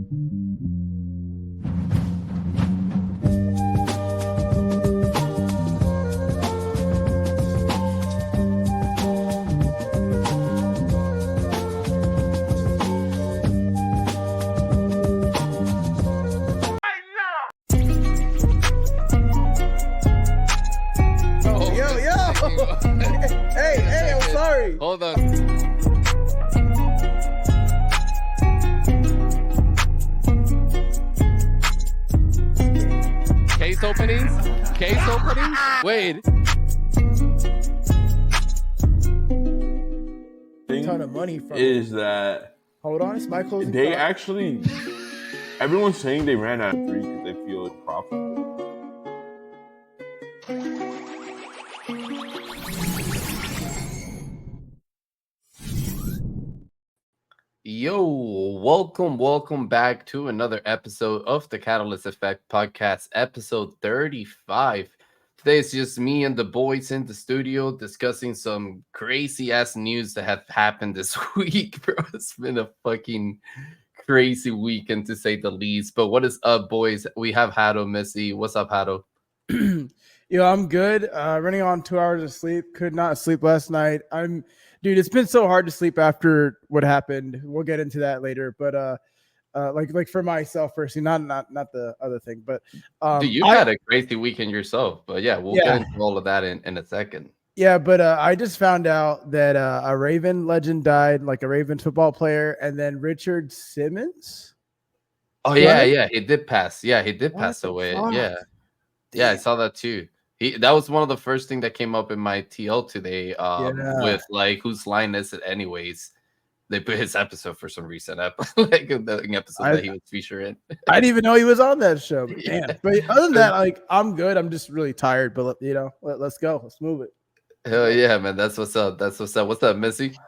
Hey, I'm sorry. Hold on. Case openings? Wait. A ton of money from is that hold on, it's my closing they thought. actually everyone's saying they ran out of 3 because they feel it's profitable. Yo, welcome back to another episode of the Catalyst Effect Podcast, episode 35. Today it's just me and the boys in the studio discussing some crazy ass news that have happened this week, bro. It's been a fucking crazy weekend to say the least. But what is up, boys? We have Hado, Missy. What's up, Hado? Yo, I'm good. Running on 2 hours of sleep. Could not sleep last night. Dude, it's been so hard to sleep after what happened. We'll get into that later. But like for myself personally, not the other thing. But Dude, you had a crazy weekend yourself. But yeah, we'll get into all of that in a second. Yeah, but I just found out that a Raven legend died, like a Ravens football player, and then Richard Simmons. Oh yeah, he did pass. Yeah, he did pass away. Fuck? Yeah, I saw that too. That was one of the first thing that came up in my TL today. With like whose line is it anyways? They put his episode for some reason up, like the episode that he was featured in. I didn't even know he was on that show. But damn. But other than that, like I'm good. I'm just really tired. But let's go. Let's move it. Hell yeah, man. That's what's up. What's up, Missy?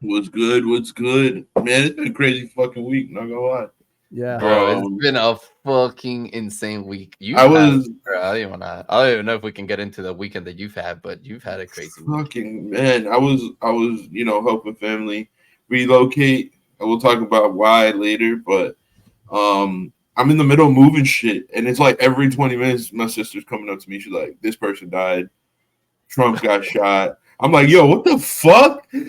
What's good? Man, it's been a crazy fucking week, not gonna lie. Yeah. Bro, it's been a fucking insane week. I don't even know if we can get into the weekend that you've had, but you've had a crazy week. Man, I was helping family relocate. And we'll talk about why later, but I'm in the middle of moving shit, and it's like every 20 minutes my sister's coming up to me, she's like, this person died, Trump got shot. I'm like, yo, what the fuck? I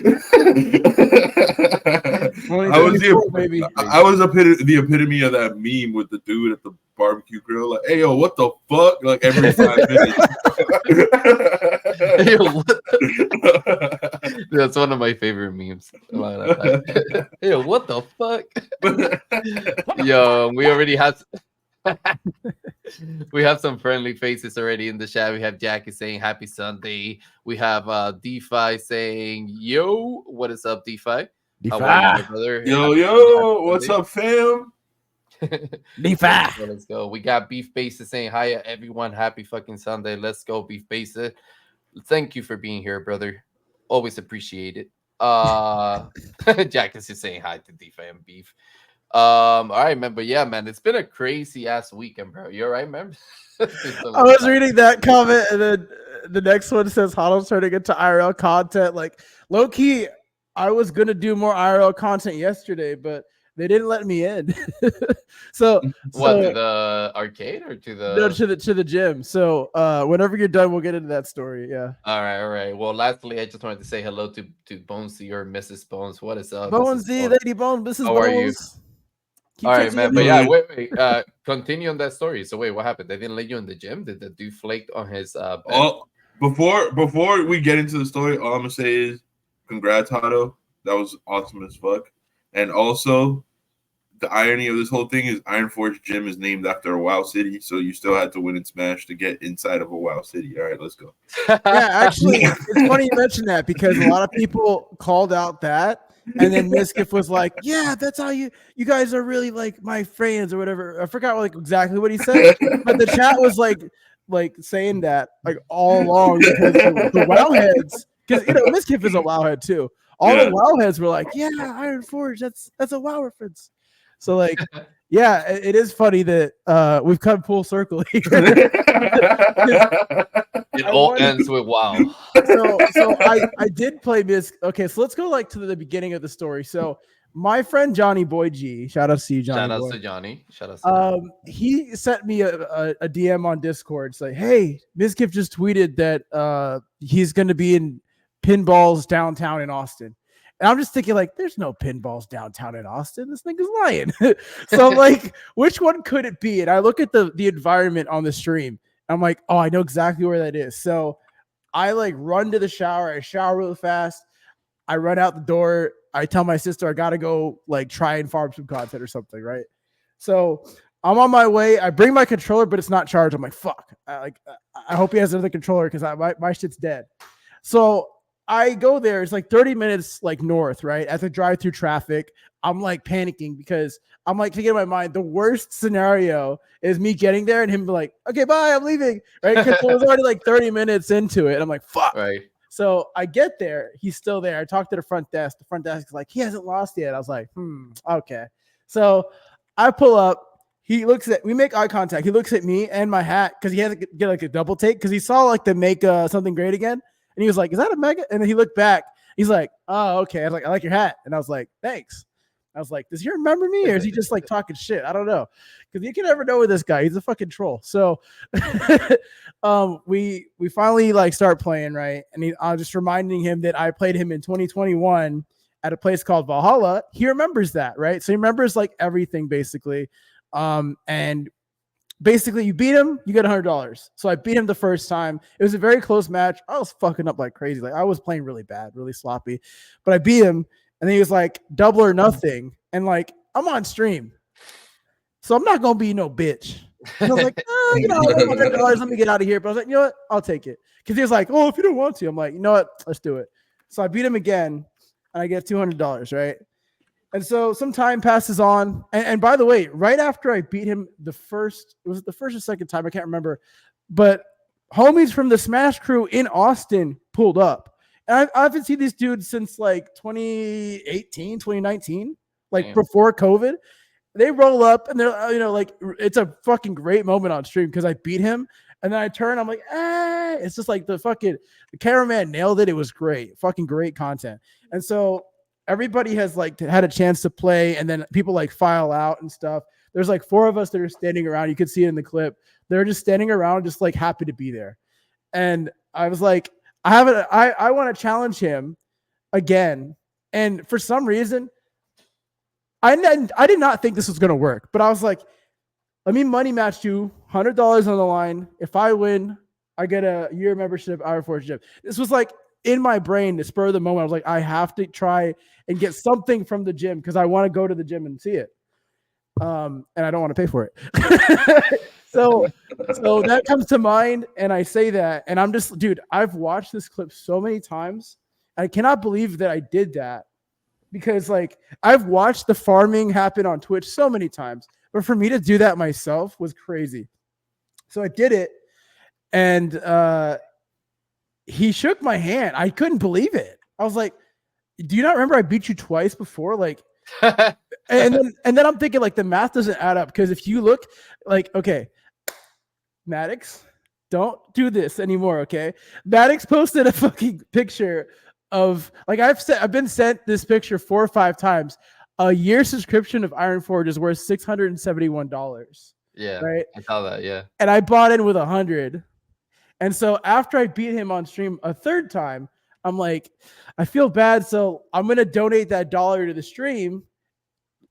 was the epitome of that meme with the dude at the barbecue grill. Like, hey, yo, what the fuck? Like every 5 minutes. That's one of my favorite memes. Yo, what the fuck? Yo, we already have... We have some friendly faces already in the chat. We have Jackie saying happy Sunday. We have DeFi saying, yo, what is up, DeFi? Yo, what's up, fam? DeFi. Let's go. We got Beef Basis saying hi, everyone. Happy fucking Sunday. Let's go, Beef Basis. Thank you for being here, brother. Always appreciate it. Jack is just saying hi to DeFi and Beef. All right, man. But yeah, man, it's been a crazy ass weekend, bro. You all right, man? I was reading that comment, and then the next one says Hado's turning into IRL content. Like low key, I was gonna do more IRL content yesterday, but they didn't let me in. so to the arcade or to the no, to the gym. So whenever you're done, we'll get into that story. Yeah. All right. Well, lastly, I just wanted to say hello to Bonesy or Mrs. Bones. What is up, Bonesy, Lady Bones? Mrs. How Bones. are you? All right, man. But yeah, wait. Continue on that story. So wait, what happened? They didn't let you in the gym? Did the dude flaked on his bed? Before we get into the story, all I'm gonna say is congrats, Hado. That was awesome as fuck. And also, the irony of this whole thing is Iron Force Gym is named after a WoW city, so you still had to win in Smash to get inside of a WoW city. All right, let's go. Yeah, actually, it's funny you mentioned that because a lot of people called out that. And then Mizkif was like, yeah, that's how you guys are really like my friends or whatever. I forgot like exactly what he said, but the chat was like saying that like all along because the WoW heads, because Mizkif is a WoW head too. All the WoW heads were like, yeah, Iron Forge, that's a WoW reference. So like, yeah, it is funny that we've come full circle here. It all ends with WoW. So I did play Mizkif. Okay, so let's go like to the beginning of the story. So my friend Johnny Boy G, shout out to you, Johnny. Shout out Boy. to Johnny. Shout out to Johnny. He sent me a DM on Discord. It's like, hey, Mizkif just tweeted that he's going to be in pinballs downtown in Austin. And I'm just thinking, like, there's no pinballs downtown in Austin. This nigga's lying. So I'm like, which one could it be? And I look at the environment on the stream. I'm like, oh, I know exactly where that is. So I like run to the shower. I shower really fast. I run out the door. I tell my sister I gotta go like try and farm some content or something, right? So I'm on my way. I bring my controller, but it's not charged. I'm like, fuck. I hope he has another controller because my shit's dead. So I go there. It's like 30 minutes like north, right? At the drive-through traffic, I'm like panicking because I'm like thinking in my mind, the worst scenario is me getting there and him be like, okay, bye, I'm leaving, right? Because it was already like 30 minutes into it. And I'm like, fuck. Right. So I get there. He's still there. I talked to the front desk. The front desk is like, he hasn't lost yet. I was like, okay. So I pull up. He looks at, we make eye contact. He looks at me and my hat because he had to get like a double take because he saw like the make something great again. And he was like, is that a mega? And then he looked back. He's like, oh, okay. I was like, I like your hat. And I was like, thanks. I was like, does he remember me or is he just like talking shit? I don't know. Because you can never know with this guy. He's a fucking troll. So we finally like start playing, right? And I was just reminding him that I played him in 2021 at a place called Valhalla. He remembers that, right? So he remembers like everything basically. And basically, you beat him, you get $100. So I beat him the first time. It was a very close match. I was fucking up like crazy. Like I was playing really bad, really sloppy. But I beat him, and then he was like double or nothing. And like I'm on stream, so I'm not gonna be no bitch. And I was like, $100. Let me get out of here. But I was like, you know what? I'll take it. Because he was like, oh, if you don't want to, I'm like, you know what? Let's do it. So I beat him again, and I get $200, right? And so some time passes on. And by the way, right after I beat him the first or second time, I can't remember, but homies from the Smash crew in Austin pulled up. And I haven't seen these dudes since like 2018, 2019, like before COVID. They roll up and they're, like, it's a fucking great moment on stream because I beat him. And then I turn, I'm like, it's just like the cameraman nailed it. It was great. Fucking great content. And so everybody has like had a chance to play, and then people like file out and stuff. There's like 4 of us that are standing around. You could see it in the clip. They're just standing around, just like happy to be there. And I was like, I want to challenge him again. And for some reason, I did not think this was going to work, but I was like, let me money match you $100 on the line. If I win, I get a year membership, Hour Forge gym. This was like in my brain, the spur of the moment. I was like, I have to try and get something from the gym because I want to go to the gym and see it. And I don't want to pay for it. So that comes to mind, and I say that, and I'm just, dude, I've watched this clip so many times. I cannot believe that I did that because like I've watched the farming happen on Twitch so many times, but for me to do that myself was crazy. So I did it, and he shook my hand. I couldn't believe it. I was like, do you not remember I beat you twice before? Like, and then I'm thinking like the math doesn't add up because if you look like, okay, Maddox, don't do this anymore. Okay. Maddox posted a fucking picture of like, I've been sent this picture 4 or 5 times. A year subscription of Iron Forge is worth $671. Yeah. Right. I saw that. Yeah. And I bought in with 100. And so after I beat him on stream a 3rd time, I'm like, I feel bad. So I'm going to donate that $1 to the stream.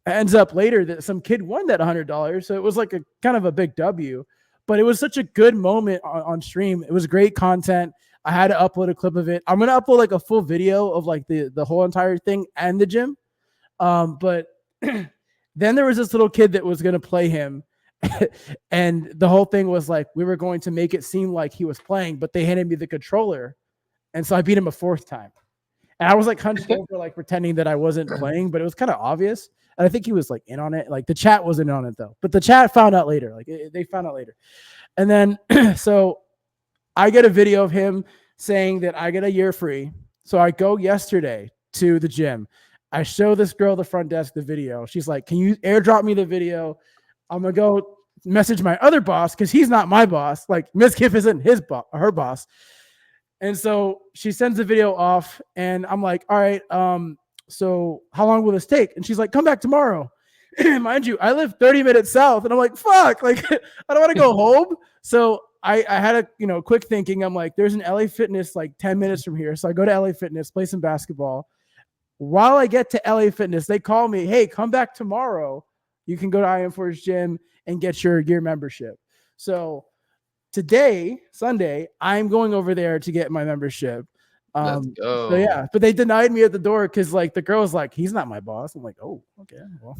It ends up later that some kid won that $100. So it was like a kind of a big W, but it was such a good moment on stream. It was great content. I had to upload a clip of it. I'm going to upload like a full video of like the whole entire thing and the gym. But then there was this little kid that was going to play him. And the whole thing was like, we were going to make it seem like he was playing, but they handed me the controller. And so I beat him a 4th time. And I was like hunched over, like pretending that I wasn't playing, but it was kind of obvious. And I think he was like in on it. Like the chat wasn't on it though, but the chat found out later. Like they found out later. And then, so I get a video of him saying that I get a year free. So I go yesterday to the gym. I show this girl the front desk the video. She's like, can you airdrop me the video? I'm going to go message my other boss because he's not my boss. Like Mizkif isn't her boss. And so she sends the video off and I'm like, all right, so how long will this take? And she's like, come back tomorrow. Mind you, I live 30 minutes south, and I'm like, fuck, like I don't want to go home. So I had a quick thinking. I'm like, there's an LA Fitness like 10 minutes from here. So I go to LA Fitness, play some basketball. While I get to LA Fitness, they call me, hey, come back tomorrow. You can go to IM4's gym and get your gear membership. So today, Sunday, I'm going over there to get my membership. Let's go. So yeah, but they denied me at the door because like the girl's like, he's not my boss. I'm like, oh, okay, well,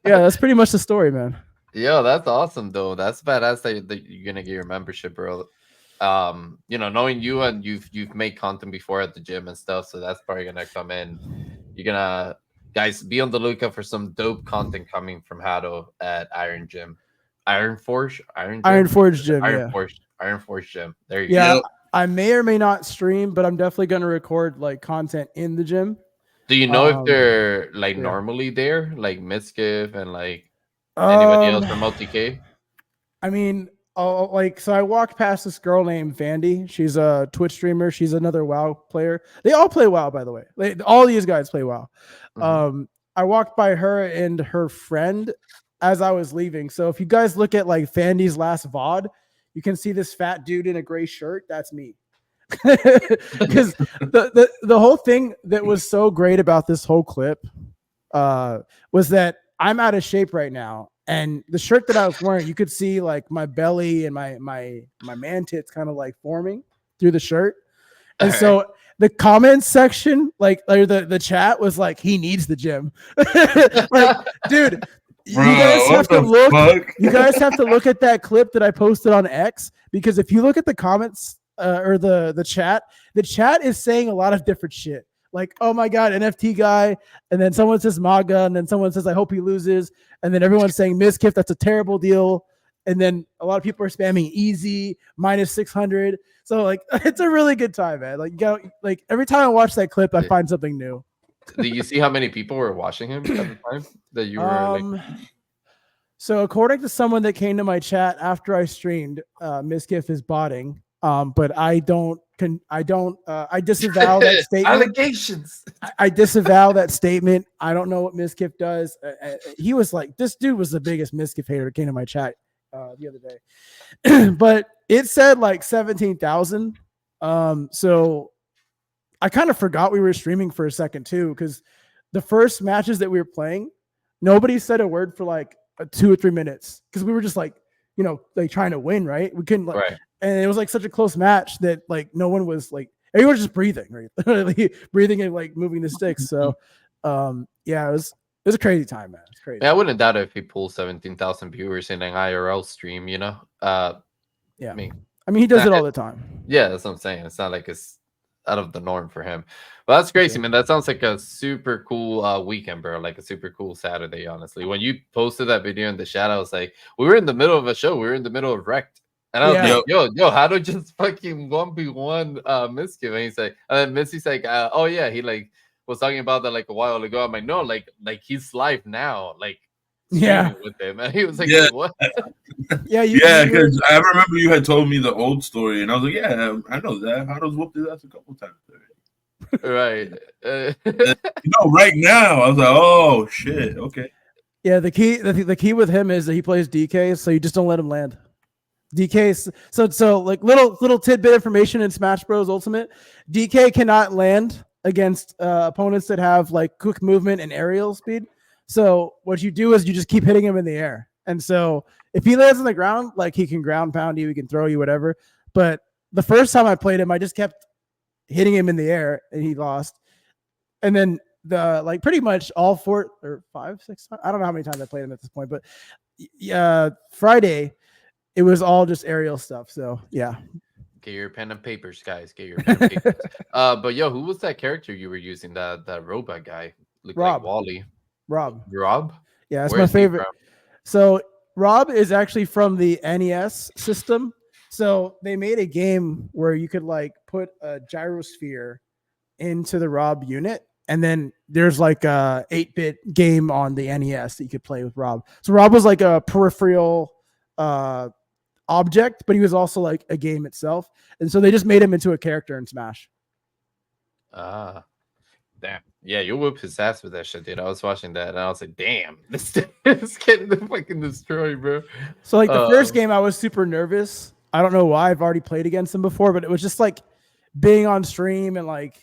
yeah, that's pretty much the story, man. Yo, that's awesome though. That's badass that you're gonna get your membership, bro. Knowing you and you've made content before at the gym and stuff, so that's probably gonna come in. You're gonna guys be on the lookout for some dope content coming from Hado at Iron Forge Gym. There you go. Yeah, I may or may not stream, but I'm definitely gonna record like content in the gym. Do you know if they're like normally there, like Mizkif and like anybody else from OTK? I mean, so I walked past this girl named Vandy. She's a Twitch streamer. She's another WoW player. They all play WoW, by the way. All these guys play WoW. Mm-hmm. I walked by her and her friend as I was leaving. So if you guys look at like Vandy's last VOD, you can see this fat dude in a gray shirt. That's me. Because the whole thing that was so great about this whole clip was that I'm out of shape right now. And the shirt that I was wearing, you could see like my belly and my man tits kind of like forming through the shirt. And so the comments section, or the chat was like, he needs the gym. Like, dude, you guys have to look. You guys have to look at that clip that I posted on X, because if you look at the comments or the chat is saying a lot of different shit. Like, oh my God, NFT guy. And then someone says MAGA. And then someone says, I hope he loses. And then everyone's saying Mizkif, that's a terrible deal. And then a lot of people are spamming easy, minus 600. So like, it's a really good time, man. Like every time I watch that clip, I find something new. Do you see how many people were watching him at the time that you were So according to someone that came to my chat after I streamed, Mizkif is botting. But I disavow that statement. Allegations. I disavow that statement. I don't know what Mizkif does. He was like, this dude was the biggest Mizkif hater that came to my chat the other day. But it said like 17,000. So I kind of forgot we were streaming for a second too, because the first matches that we were playing, nobody said a word for like 2 or 3 minutes, because we were just like, like trying to win, right? We couldn't right. And it was like such a close match that like no one was like, everyone was just breathing, right? Literally breathing and like moving the sticks. So yeah, it was a crazy time, man. It's crazy. Yeah, I wouldn't doubt it if he pulls 17,000 viewers in an IRL stream, Yeah. I mean, he does it all the time. Yeah, that's what I'm saying. It's not like it's out of the norm for him. But that's crazy, man. That sounds like a super cool weekend, bro. Like a super cool Saturday, honestly. When you posted that video in the chat, I was like, we were in the middle of a show. We were in the middle of Rekt. And I was like, yo, Hado just fucking 1v1 Mizkif. And he's like, and then Missy's like, oh yeah, he like was talking about that like a while ago. I'm like, no, like he's live now, like with him. And he was like, what? Because I remember you had told me the old story, and I was like, yeah, I know that. Hado's whooped his ass a couple times already. Right. Right now, I was like, oh shit, okay. Yeah, the key with him is that he plays DK, so you just don't let him land. DK, so like little tidbit information in Smash Bros Ultimate, DK cannot land against opponents that have like quick movement and aerial speed. So what you do is you just keep hitting him in the air. And so if he lands on the ground, like he can ground pound you, he can throw you, whatever. But the first time I played him, I just kept hitting him in the air and he lost. And then pretty much all 4 or 5, 6 times, I don't know how many times I played him at this point, but Friday, it was all just aerial stuff. So yeah. Get your pen and papers, guys. Get your pen and papers. But yo, who was that character you were using? That robot guy? Looked Rob. Like Wally. Rob? Yeah, that's my favorite. So Rob is actually from the NES system. So they made a game where you could like put a gyrosphere into the Rob unit. And then there's like a 8-bit game on the NES that you could play with Rob. So Rob was like a peripheral object, but he was also like a game itself. And so they just made him into a character in Smash. Damn. Yeah, you whoop his ass with that shit, dude. I was watching that and I was like, damn, this is getting fucking destroyed, bro. So like the first game, I was super nervous. I don't know why. I've already played against him before, but it was just like being on stream and like,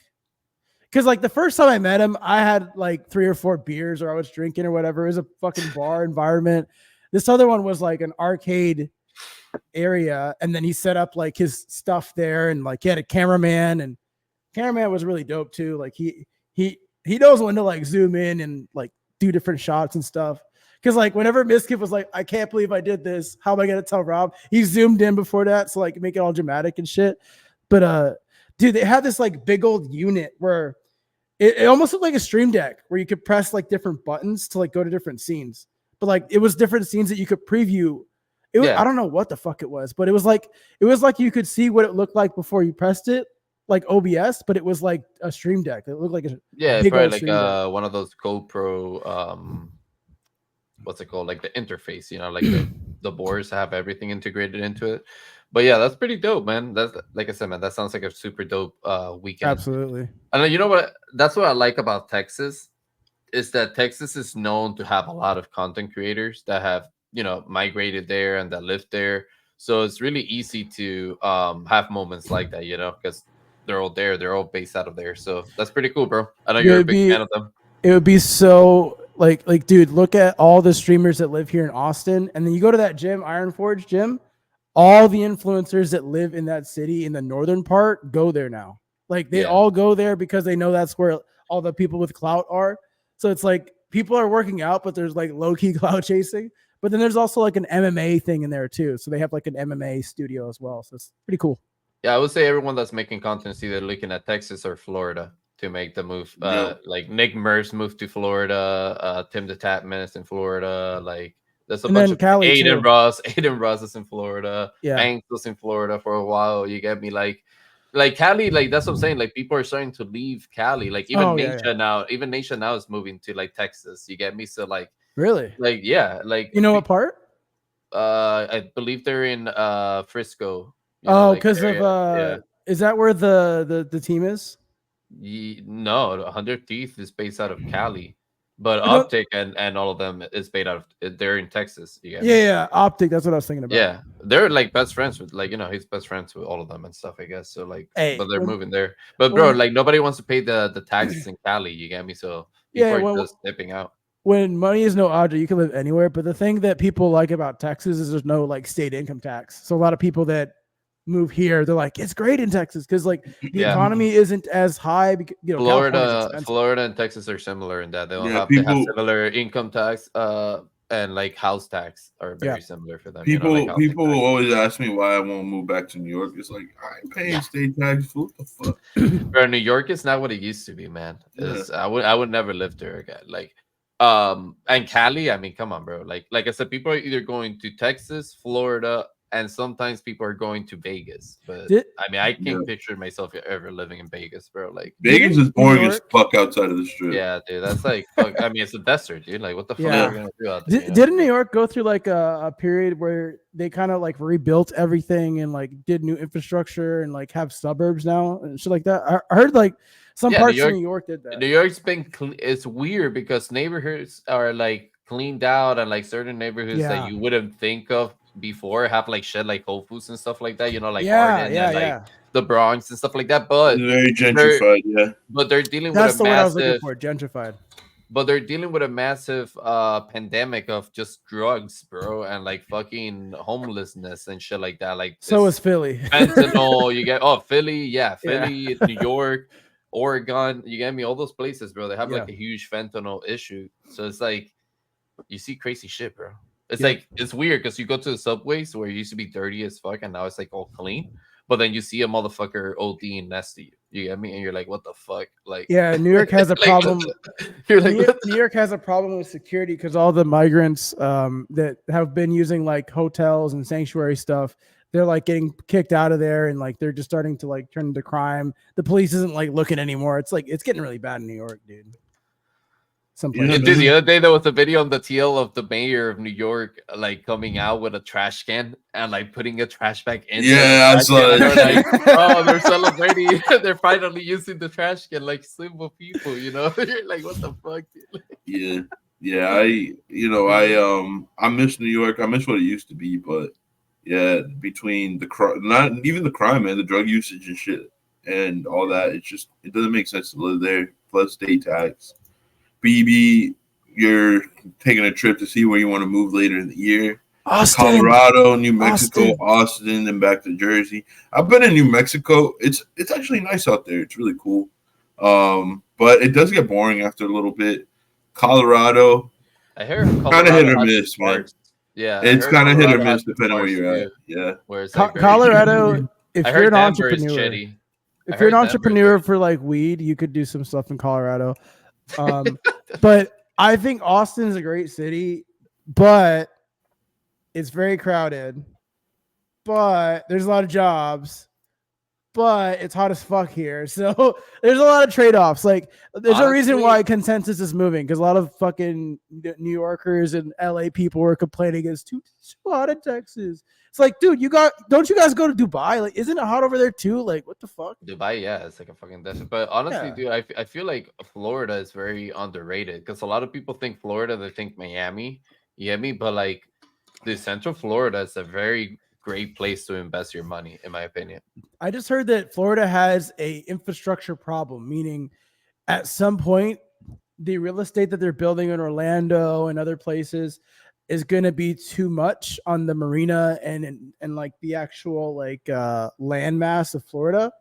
because like the first time I met him, I had like 3 or 4 beers or I was drinking or whatever. It was a fucking bar environment. This other one was like an arcade area, and then he set up like his stuff there, and like he had a cameraman, and cameraman was really dope too. Like he knows when to like zoom in and like do different shots and stuff. Because like whenever Mizkif was like, I can't believe I did this, how am I gonna tell Rob? He zoomed in before that, so like make it all dramatic and shit. But dude, they had this like big old unit where it almost looked like a stream deck where you could press like different buttons to like go to different scenes. But like it was different scenes that you could preview. It was, I don't know what the fuck it was, but it was like you could see what it looked like before you pressed it, like OBS, but it was like a stream deck. It looked like a big probably like one of those GoPro what's it called? Like the interface, you know, like the boards have everything integrated into it. But yeah, that's pretty dope, man. That's like I said, man, that sounds like a super dope weekend. Absolutely. And you know what? That's what I like about Texas is that Texas is known to have a lot of content creators that have, you know, migrated there and that live there. So it's really easy to have moments like that, you know, because they're all there. They're all based out of there. So that's pretty cool, bro. I know you're a big fan of them. It would be so like, dude, look at all the streamers that live here in Austin. And then you go to that gym, Iron Forge gym. All the influencers that live in that city in the northern part go there now. Like they all go there because they know that's where all the people with clout are. So it's like people are working out, but there's like low-key clout chasing. But then there's also like an MMA thing in there too. So they have like an MMA studio as well. So it's pretty cool. Yeah, I would say everyone that's making content is either looking at Texas or Florida to make the move. Like Nick Merce moved to Florida. Tim the Tapman is in Florida. Like there's a bunch of Cali Aiden Ross. Aiden Ross is in Florida. Yeah. Banks was in Florida for a while. You get me? Like Cali, like that's what I'm saying. Like people are starting to leave Cali. Like even now, even Nation now is moving to like Texas. You get me? So like really? Like yeah, like you know what part? I believe they're in Frisco. Because of is that where the team is? No, 100 Teeth is based out of Cali. But Optic and all of them is based out of they're in Texas. Yeah, Optic. That's what I was thinking about. Yeah, they're like best friends with like he's best friends with all of them and stuff. I guess so. Like, but they're moving there. But bro, like nobody wants to pay the taxes in Cali. You get me? So people are just dipping out. When money is no object, you can live anywhere. But the thing that people like about Texas is there's no like state income tax. So a lot of people that move here, they're like, it's great in Texas because like the economy isn't as high. You know, Florida and Texas are similar in that they don't have to have similar income tax and like house tax are very similar for them. People always ask me why I won't move back to New York. It's like I ain't paying state tax. What the fuck? Bro, New York is not what it used to be, man. I would never live there again. Like and Cali, I mean, come on, bro. Like I said, people are either going to Texas, Florida, and sometimes people are going to Vegas. But I mean, I can't picture myself ever living in Vegas, bro. Like Vegas is boring as fuck outside of the strip. Yeah, dude, that's like fuck. I mean, it's a desert, dude. Like, what the fuck are we gonna do out there? Didn't New York go through like a period where they kind of like rebuilt everything and like did new infrastructure and like have suburbs now and shit like that? I heard like some parts of New York did that. New York's been it's weird because neighborhoods are like cleaned out and like certain neighborhoods that you wouldn't think of before have like shit like Whole Foods and stuff like that, like Arden and like the Bronx and stuff like that. But very gentrified, But they're dealing with a massive. I was looking for, gentrified. But they're dealing with a massive pandemic of just drugs, bro, and like fucking homelessness and shit like that. Like so is Philly. Fentanyl, you get Philly, Philly, New York, Oregon, you get me, all those places, bro. They have like a huge fentanyl issue. So it's like you see crazy shit, bro. It's like it's weird because you go to the subways where it used to be dirty as fuck and now it's like all clean. But then you see a motherfucker ODing next to you. You get me? And you're like, what the fuck? Like, New York has a problem. You're like, New York has a problem with security because all the migrants that have been using like hotels and sanctuary stuff, they're like getting kicked out of there and like they're just starting to like turn into crime. The police isn't like looking anymore. It's like it's getting really bad in New York, dude. someplace. Yeah, Dude, the other day there was a video on the TL of the mayor of New York like coming out with a trash can and like putting a trash bag inside Yeah, I the trash saw can. And that they're like, shit. oh, they're celebrating. They're finally using the trash can like simple people, you know? You're like, what the fuck, dude? Yeah, yeah. I miss New York. I miss what it used to be, but yeah, between the crime, not even the crime, man, the drug usage and shit, and all that, it doesn't make sense to live there. Plus state tax. BB, you're taking a trip to see where you want to move later in the year. Austin, Colorado, New Mexico, Austin, and back to Jersey. I've been in New Mexico. It's actually nice out there. It's really cool. But it does get boring after a little bit. Colorado, I heard kind of hit or has miss, some man. parks. Yeah, It's kind of hit or Colorado has miss some depending where parks you're at. too, Yeah. where it's like very Colorado. shitty. If I you're heard an Denver is entrepreneur, shitty. if you're an entrepreneur for like weed, you could do some stuff in Colorado. But I think Austin is a great city, but it's very crowded. But there's a lot of jobs. But it's hot as fuck here. So there's a lot of trade-offs. Like there's a reason why Consensus is moving, because a lot of fucking New Yorkers and LA people were complaining it's too hot in Texas. It's like, dude, don't you guys go to Dubai? Like, isn't it hot over there too? Like, what the fuck? Dubai, yeah, it's like a fucking desert. But honestly, Yeah. dude, I feel like Florida is very underrated because a lot of people think Florida, they think Miami. You get me? But like, the Central Florida is a very great place to invest your money, in my opinion. I just heard that Florida has a infrastructure problem, meaning at some point the real estate that they're building in Orlando and other places is going to be too much on the marina and like the actual like land mass of Florida.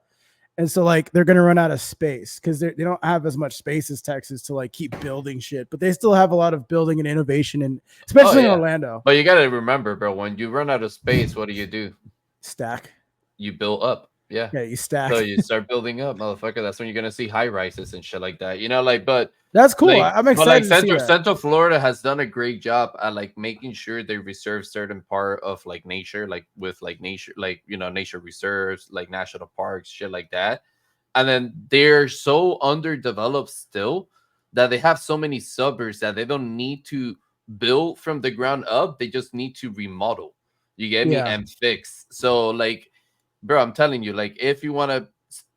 And so like they're going to run out of space because they don't have as much space as Texas to like keep building shit, but they still have a lot of building and innovation, and especially in Orlando. But you got to remember, bro, when you run out of space, what do? Stack. You build up. Yeah, you stack. So you start building up, motherfucker. That's when you're gonna see high rises and shit like that. You know, like, but that's cool. Like, I'm excited. But like Central Florida has done a great job at like making sure they reserve certain part of like nature, like with like nature, like nature reserves, like national parks, shit like that. And then they're so underdeveloped still that they have so many suburbs that they don't need to build from the ground up. They just need to remodel. You get me? And fix. So like, bro, I'm telling you, like, if you want to,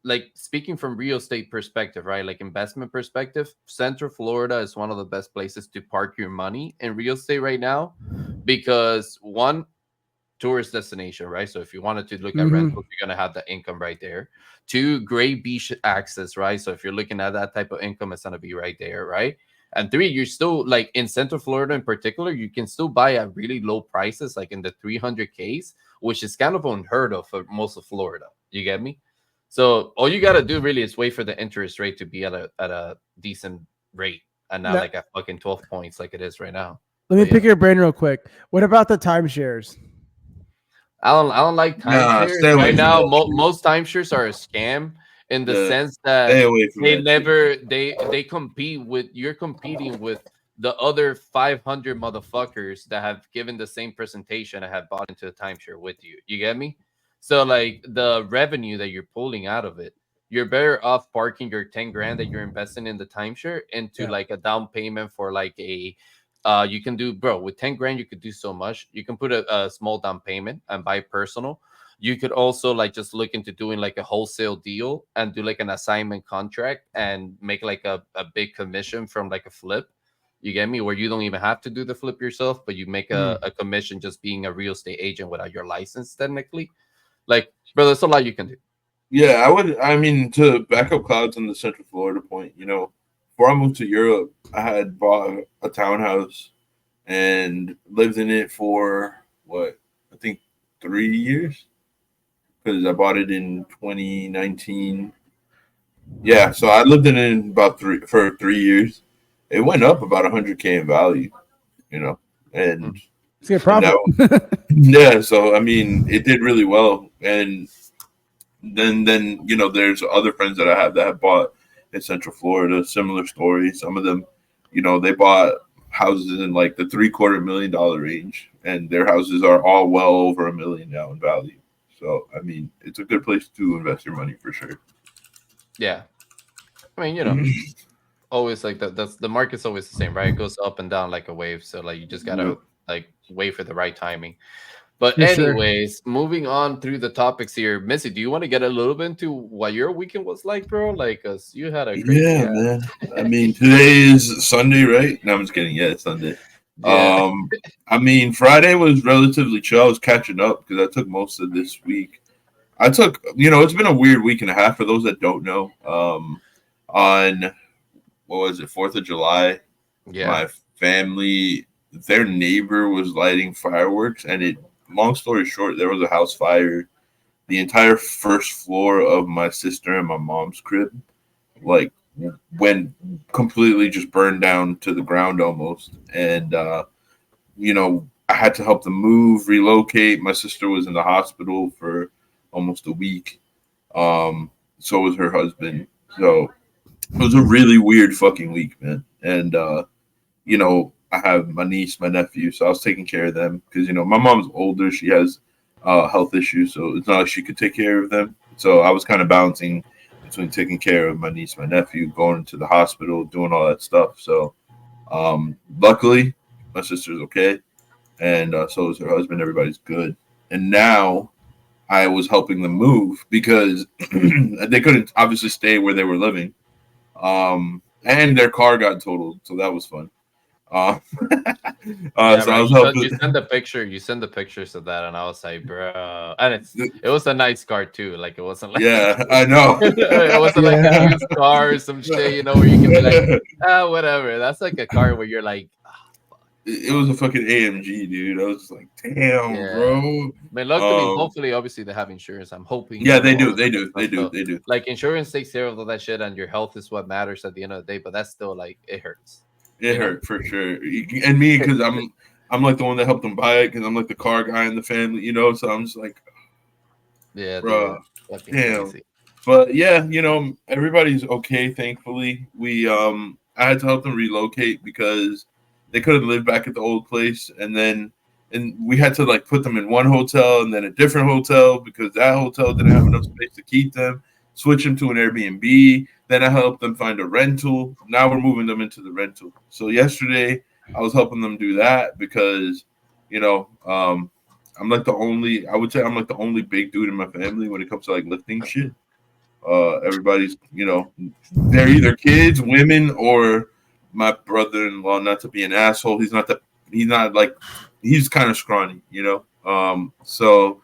like, speaking from real estate perspective, right? Like investment perspective, Central Florida is one of the best places to park your money in real estate right now, because one, tourist destination, right? So if you wanted to look at rentals, you're gonna have the income right there. Two, great beach access, right? So if you're looking at that type of income, it's gonna be right there, right? And three, you're still like in Central Florida in particular, you can still buy at really low prices, like in the 300Ks, which is kind of unheard of for most of Florida. You get me? So all you gotta do really is wait for the interest rate to be at a decent rate and not like at fucking 12 points like it is right now. Let me pick your brain real quick. What about the timeshares? I don't like timeshares right now. Most timeshares are a scam in the sense that they compete with, you're competing with the other 500 motherfuckers that have given the same presentation and have bought into the timeshare with you. You get me? So like the revenue that you're pulling out of it, you're better off parking your 10 grand that you're investing in the timeshare into like a down payment for like a you can do, bro, with 10 grand you could do so much. You can put a small down payment and buy personal. You could also like just look into doing like a wholesale deal and do like an assignment contract and make like a big commission from like a flip. You get me? Where you don't even have to do the flip yourself, but you make a commission just being a real estate agent without your license technically. Like, bro, there's a lot you can do. Yeah, I mean, to back up Clouds on the Central Florida point, before I moved to Europe, I had bought a townhouse and lived in it for I think 3 years, because I bought it in 2019. Yeah, so I lived in it for 3 years. It went up about 100K in value, and it's a profit. Yeah, so I mean, it did really well, and then there's other friends that I have that have bought in Central Florida, similar story. Some of them, they bought houses in like the $750,000 range, and their houses are all well over $1 million now in value. So I mean, it's a good place to invest your money for sure. Yeah, I mean, always like that. That's the market's always the same, right? It goes up and down like a wave. So like you just gotta like wait for the right timing. But For sure. anyways, moving on through the topics here, Missy, do you want to get a little bit into what your weekend was like, bro? Like, cause you had a crazy Yeah, man. I mean, today is Sunday, right? No, I'm just kidding. Yeah, it's Sunday. Yeah. I mean, Friday was relatively chill. I was catching up because I took most of this week. I took, it's been a weird week and a half for those that don't know. On what was it, 4th of July, Yeah. my family, their neighbor was lighting fireworks, and long story short, there was a house fire. The entire first floor of my sister and my mom's crib, like, went completely just burned down to the ground almost. And, I had to help them move, relocate. My sister was in the hospital for almost a week. So was her husband. So it was a really weird fucking week, man. And, I have my niece, my nephew, so I was taking care of them because, my mom's older. She has health issues, so it's not like she could take care of them. So I was kind of balancing between taking care of my niece, my nephew, going to the hospital, doing all that stuff. So luckily, my sister's okay, and so is her husband. Everybody's good. And now I was helping them move because they couldn't obviously stay where they were living. And their car got totaled, so that was fun. Yeah, So I was helping. you send the picture. You send the pictures of that, and I was like, bro, and it was a nice car too. Like it wasn't like Yeah, I know. it wasn't like a used car or some shit, where you can be like, whatever. That's like a car where you're like, it was a fucking AMG, dude. I was just like, damn, bro. I mean, luckily, hopefully, obviously, they have insurance. I'm hoping. Yeah, they do. They do. Like insurance takes care of all that shit, and your health is what matters at the end of the day. But that's still like it hurts. It hurt for sure, and me because I'm like the one that helped them buy it because I'm like the car guy in the family, So I'm just like, bro, damn. Crazy. But yeah, everybody's okay. Thankfully, I had to help them relocate because they couldn't live back at the old place, and we had to like put them in one hotel and then a different hotel because that hotel didn't have enough space to keep them. Switch them to an Airbnb. Then I helped them find a rental. Now we're moving them into the rental. So yesterday I was helping them do that because, I'm like I would say I'm like the only big dude in my family when it comes to like lifting shit. Everybody's, they're either kids, women, or my brother-in-law. Not to be an asshole, he's kind of scrawny, So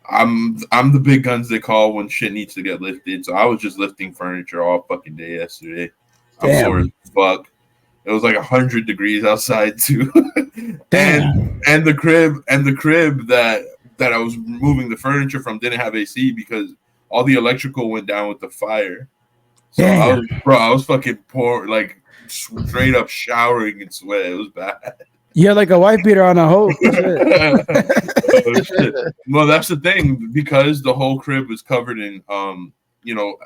I'm the big guns they call when shit needs to get lifted. So I was just lifting furniture all fucking day yesterday. I'm sore as fuck. It was like 100 degrees outside too. and the crib that I was moving the furniture from didn't have AC because all the electrical went down with the fire. So I was fucking straight up showering in sweat. It was bad. You had like a white beater on a hoe. Oh, shit. Well, that's the thing because the whole crib was covered in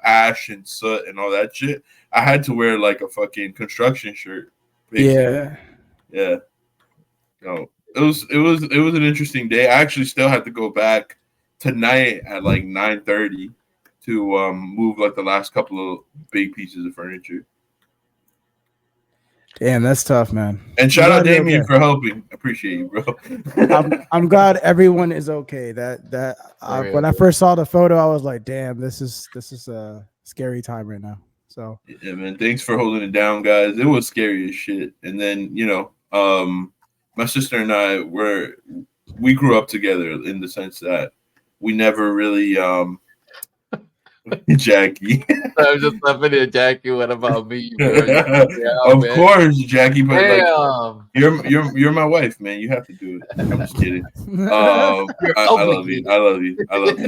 ash and soot and all that shit. I had to wear like a fucking construction shirt. Basically. Yeah. No, it was an interesting day. I actually still have to go back tonight at like 9:30 to move like the last couple of big pieces of furniture. Damn, that's tough, man. And shout out Damien for helping. Appreciate you, bro. I'm glad everyone is okay. When I first saw the photo, I was like, damn, this is a scary time right now. So yeah, man. Thanks for holding it down, guys. It was scary as shit. And then, my sister and I we grew up together in the sense that we never really Jackie. I was just laughing at Jackie. What about me? Of course, Jackie, but like you're my wife, man. You have to do it. I'm just kidding. I love you. I love you. I love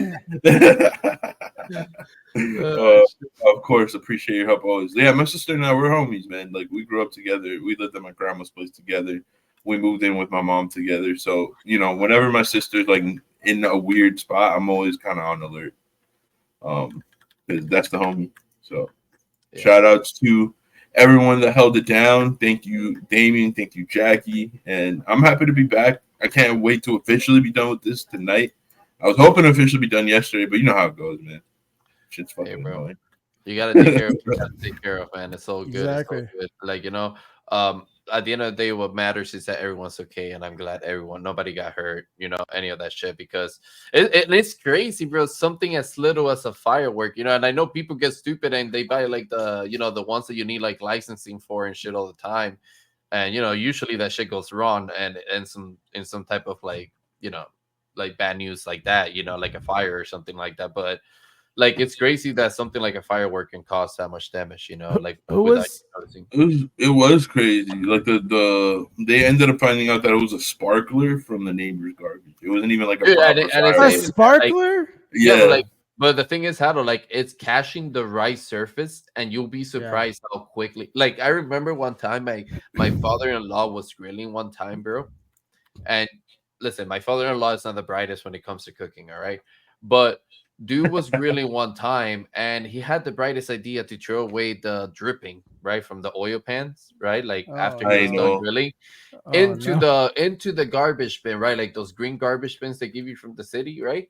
you. Of course, appreciate your help always. Yeah, my sister and I were homies, man. Like we grew up together. We lived at my grandma's place together. We moved in with my mom together. So whenever my sister's like in a weird spot, I'm always kind of on alert. Because that's the homie. So shout outs to everyone that held it down. Thank you, Damien. Thank you, Jackie. And I'm happy to be back. I can't wait to officially be done with this tonight. I was hoping to officially be done yesterday, but you know how it goes, man. Shit's fucking annoying. You gotta take care of. You gotta take care of, man. It's so good. It's so Exactly. good. Like at the end of the day, what matters is that everyone's okay, and I'm glad nobody got hurt. Any of that shit because it's crazy, bro. Something as little as a firework, and I know people get stupid and they buy like the ones that you need like licensing for and shit all the time, and usually that shit goes wrong and some type of like bad news like that, like a fire or something like that, but. Like it's crazy that something like a firework can cause that much damage, like Who without was you noticing. It was crazy. Like they ended up finding out that it was a sparkler from the neighbor's garbage. It wasn't even like a Yeah, proper and it's a not firework. even that, like sparkler? yeah, Yeah, but the thing is, how to like it's catching the right surface, and you'll be surprised how quickly. Like I remember one time, my father-in-law was grilling one time, bro, and listen, my father-in-law is not the brightest when it comes to cooking, all right? But dude was grilling one time and he had the brightest idea to throw away the dripping, right, from the oil pans, right? Like Oh after he I was done know. no. grilling Oh no. into the garbage bin, right? Like those green garbage bins they give you from the city, right?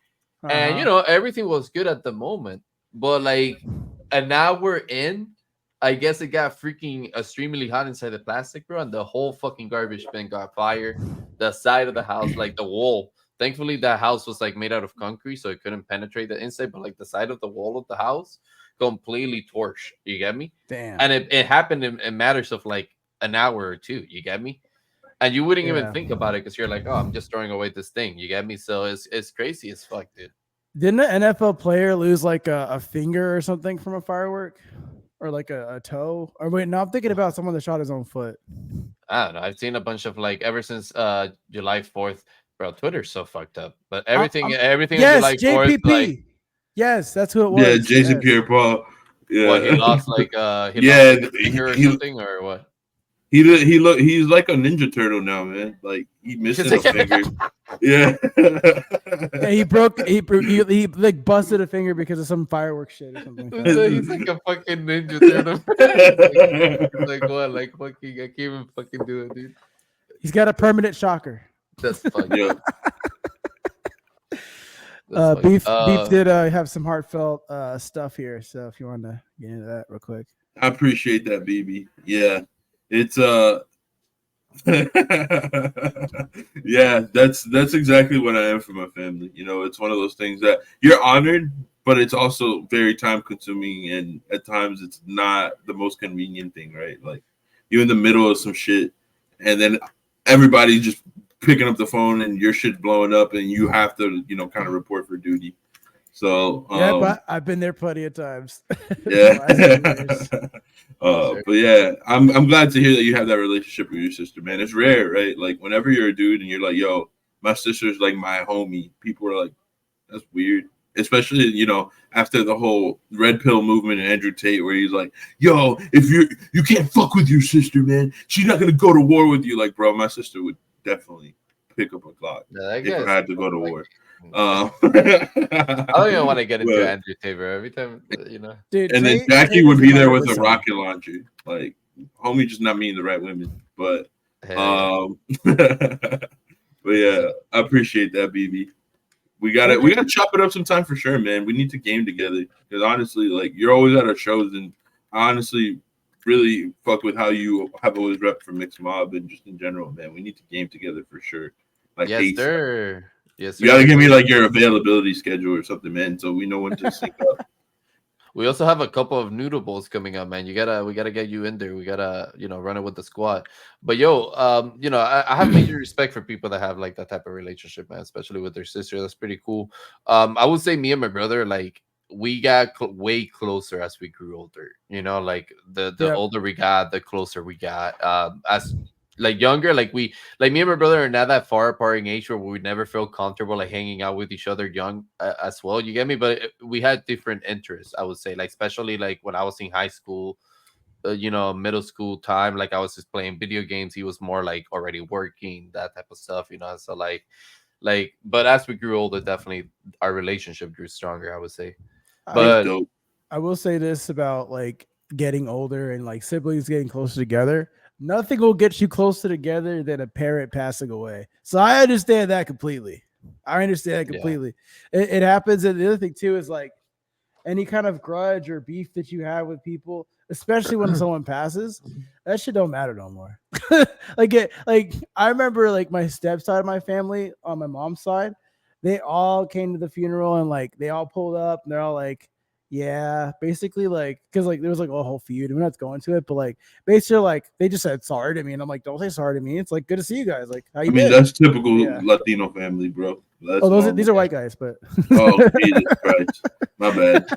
And Uh-huh. everything was good at the moment. But like an hour in, I guess it got freaking extremely hot inside the plastic, bro, and the whole fucking garbage bin got fire. The side of the house, like the wall. Thankfully, that house was like made out of concrete, so it couldn't penetrate the inside. But like the side of the wall of the house, completely torched. You get me? Damn. And it happened in matters of like an hour or two. You get me? And you wouldn't even Yeah. think about it because you're like, oh, I'm just throwing away this thing. You get me? So it's crazy as fuck, dude. Didn't an NFL player lose like a finger or something from a firework? Or like a toe? Or wait, no, I'm thinking about someone that shot his own foot. I don't know. I've seen a bunch of like ever since July 4th, bro. Twitter's so fucked up. But everything on Yes, July 4th, like JPP. Yes, that's who it Yeah, was. Jason Yes. Pierre-Paul. what Yeah, he lost like he lost yeah. like a finger or He something or what? he's like a Ninja Turtle now, man. Like he He's missing a like, finger. Yeah. Yeah, he like busted a finger because of some fireworks shit or something like that. he's like a fucking ninja turtle. It's like what? Like fucking I can't even fucking do it, dude. He's got a permanent shocker. That's funny. Yeah. That's funny. Beef did have some heartfelt stuff here, so if you want to get into that real quick. I appreciate that, BB. Yeah. It's yeah, that's exactly what I am for my family. It's one of those things that you're honored, but it's also very time consuming, and at times it's not the most convenient thing, right? Like you're in the middle of some shit, and then everybody's just picking up the phone, and your shit blowing up, and you have to, kind of report for duty. So Yeah, but I've been there plenty of times. yeah. The last 2 years. But yeah, I'm glad to hear that you have that relationship with your sister, man. It's rare, right? Like whenever you're a dude and you're like, yo, my sister's like my homie, people are like, that's weird. Especially, after the whole red pill movement and Andrew Tate, where he's like, yo, if you can't fuck with your sister, man, she's not gonna go to war with you. Like, bro, my sister would definitely pick up a Glock if I had to go to war. I don't even want to get into Andrew Tabor every time, Dude, and then Jackie would be there with a rocket launcher. Like, homie just not meeting the right women. But, but yeah, I appreciate that, BB. We gotta chop it up sometime for sure, man. We need to game together because honestly, like you're always at our shows, and I honestly really fuck with how you have always repped for Mixed Mob and just in general, man. We need to game together for sure. Like, yes, sir. Yes, sir. You gotta give me like your availability schedule or something, man, so we know when to sync up. We also have a couple of noodle bowls coming up, man. We gotta get you in there. We gotta, run it with the squad. But yo, I have major respect for people that have like that type of relationship, man, especially with their sister. That's pretty cool. I would say me and my brother, like, we got way closer as we grew older. Like the older we got, the closer we got. As like younger, like me and my brother are not that far apart in age where we would never feel comfortable like hanging out with each other young as well. You get me? But we had different interests, I would say, like especially like when I was in high school, middle school time, like I was just playing video games. He was more like already working, that type of stuff, so like but as we grew older, definitely our relationship grew stronger, I would say. But I will say this about like getting older and like siblings getting closer together. Nothing will get you closer together than a parent passing away. So I understand that completely. It happens. And the other thing too is like any kind of grudge or beef that you have with people, especially when someone passes, that shit don't matter no more. Like I remember like my step side of my family on my mom's side, they all came to the funeral and like they all pulled up and they're all like, yeah, basically like because like there was like a whole feud. We're not going to it, but like basically like they just said sorry to me, and I'm like, don't say sorry to me. It's like good to see you guys. Like how you been? That's typical Yeah. Latino family, bro. That's These are white guys, but oh Jesus Christ, my bad.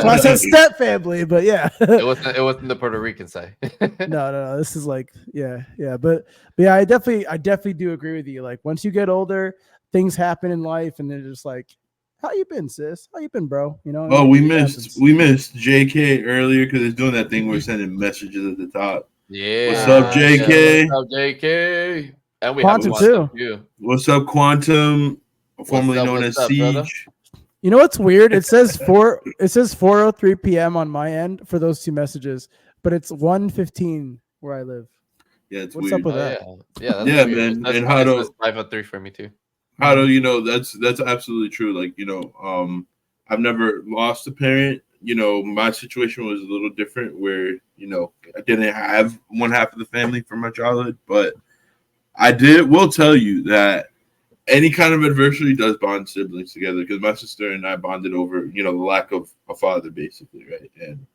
so I said step family, but yeah, It wasn't the Puerto Rican side. no. This is like but yeah, I definitely do agree with you. Like once you get older, things happen in life, and they're just like, how you been, sis? How you been, bro? You know. Oh, we missed JK earlier because it's doing that thing where we're sending messages at the top. Yeah. What's up, JK? What's up, JK? And we Quantum have too. What's up, Quantum? Formerly known as Siege. Brother? You know what's weird? It says 4:03 p.m. on my end for those two messages, but it's 1:15 where I live. Yeah, it's What's weird. up with that? Yeah, that's yeah, weird. man. That's And Hado, 5:03 for me too. Hado, that's absolutely true. Like, I've never lost a parent. My situation was a little different where, I didn't have one half of the family from my childhood, but I will tell you that any kind of adversity does bond siblings together because my sister and I bonded over, the lack of a father, basically, right? And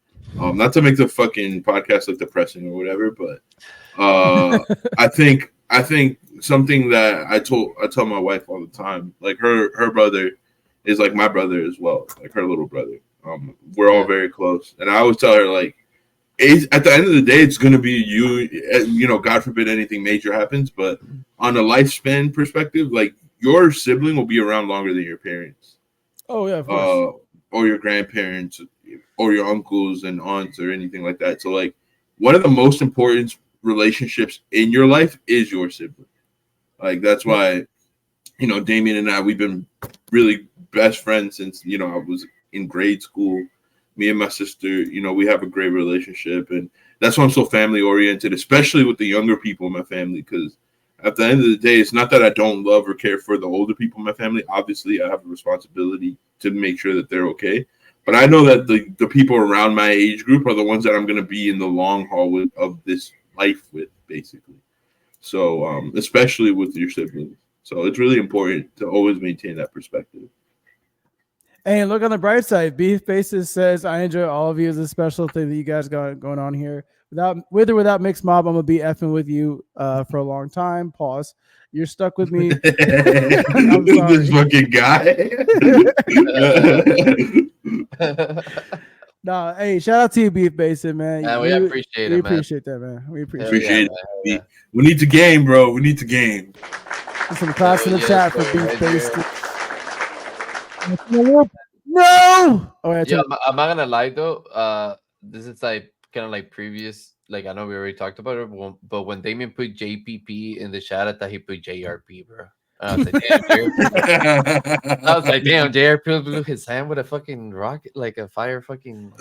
not to make the fucking podcast look depressing or whatever, but I think something that I tell my wife all the time, like her brother is like my brother as well, like her little brother. We're all very close, and I always tell her like, at the end of the day, it's gonna be you. God forbid anything major happens, but on a lifespan perspective, like your sibling will be around longer than your parents. Oh yeah, of course. Or your grandparents, or your uncles and aunts, or anything like that. So like, one of the most important relationships in your life is your sibling. Like that's why, Damien and I, we've been really best friends since I was in grade school. Me and my sister, we have a great relationship, and that's why I'm so family oriented, especially with the younger people in my family. Because at the end of the day, it's not that I don't love or care for the older people in my family. Obviously, I have a responsibility to make sure that they're okay. But I know that the people around my age group are the ones that I'm going to be in the long haul of this life with, basically. So, especially with your siblings. So it's really important to always maintain that perspective. Hey, look on the bright side. Beef Basis says, I enjoy all of you as a special thing that you guys got going on here. With or without Mixed Mob, I'm going to be effing with you for a long time. Pause. You're stuck with me. I'm sorry. This fucking guy. No, hey, shout out to you, Beef Basin, man. We appreciate it, man. We appreciate that, man. We Appreciate it. Yeah. We need to game, bro. We need to game. Some class in the chat for Beef Basin. No. Oh, yeah, I'm not gonna lie though. This is like kind of like previous. Like I know we already talked about it, but when Damien put JPP in the chat, I thought he put JRP, bro. I was like, damn, JRP blew his hand with a fucking rocket, like a fire fucking.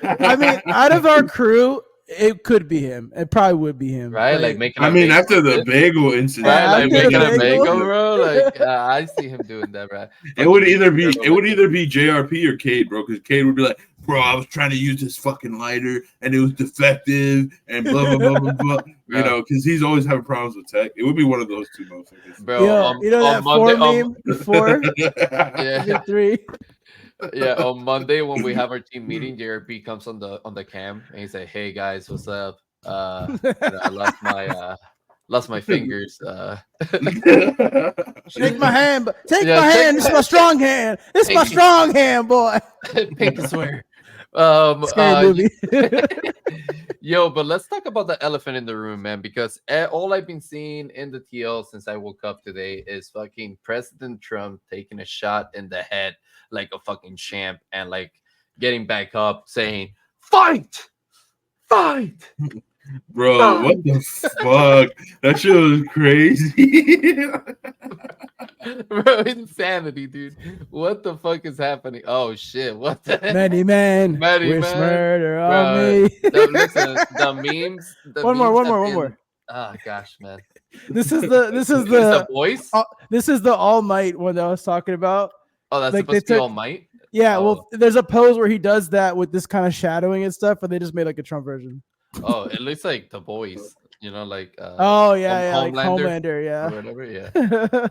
I mean, out of our crew, it could be him. It probably would be him, right? Like making. After the bagel incident, right? Like making a bagel, bro. Like I see him doing that, right? It would either be JRP or Cade, bro. Because Cade would be like, bro, I was trying to use this fucking lighter and it was defective and blah blah blah blah blah. Because he's always having problems with tech. It would be one of those two motherfuckers, bro. That Monday, meme before? Yeah, 3. Yeah, on Monday when we have our team meeting, JRP comes on the cam and he's like, "Hey guys, what's up? I lost my fingers. Shake my hand, take my hand. This is my strong hand. This is my strong hand, boy. Pinky swear." Scary movie. Yo, but let's talk about the elephant in the room, man, because all I've been seeing in the TL since I woke up today is fucking President Trump taking a shot in the head like a fucking champ and like getting back up saying, "Fight! Fight!" Bro, what the fuck? That shit was crazy. Bro, insanity, dude. What the fuck is happening? Oh shit! What the many men wish murder on me. Listen, the memes. One more. Oh gosh, man. This is the voice. This is the All Might one that I was talking about. Oh, that's supposed to be All Might. Yeah, Oh. well, there's a pose where he does that with this kind of shadowing and stuff, but they just made like a Trump version. Oh, it looks like The Boys, like Oh yeah, like Homelander Homelander, or whatever. Yeah. yeah.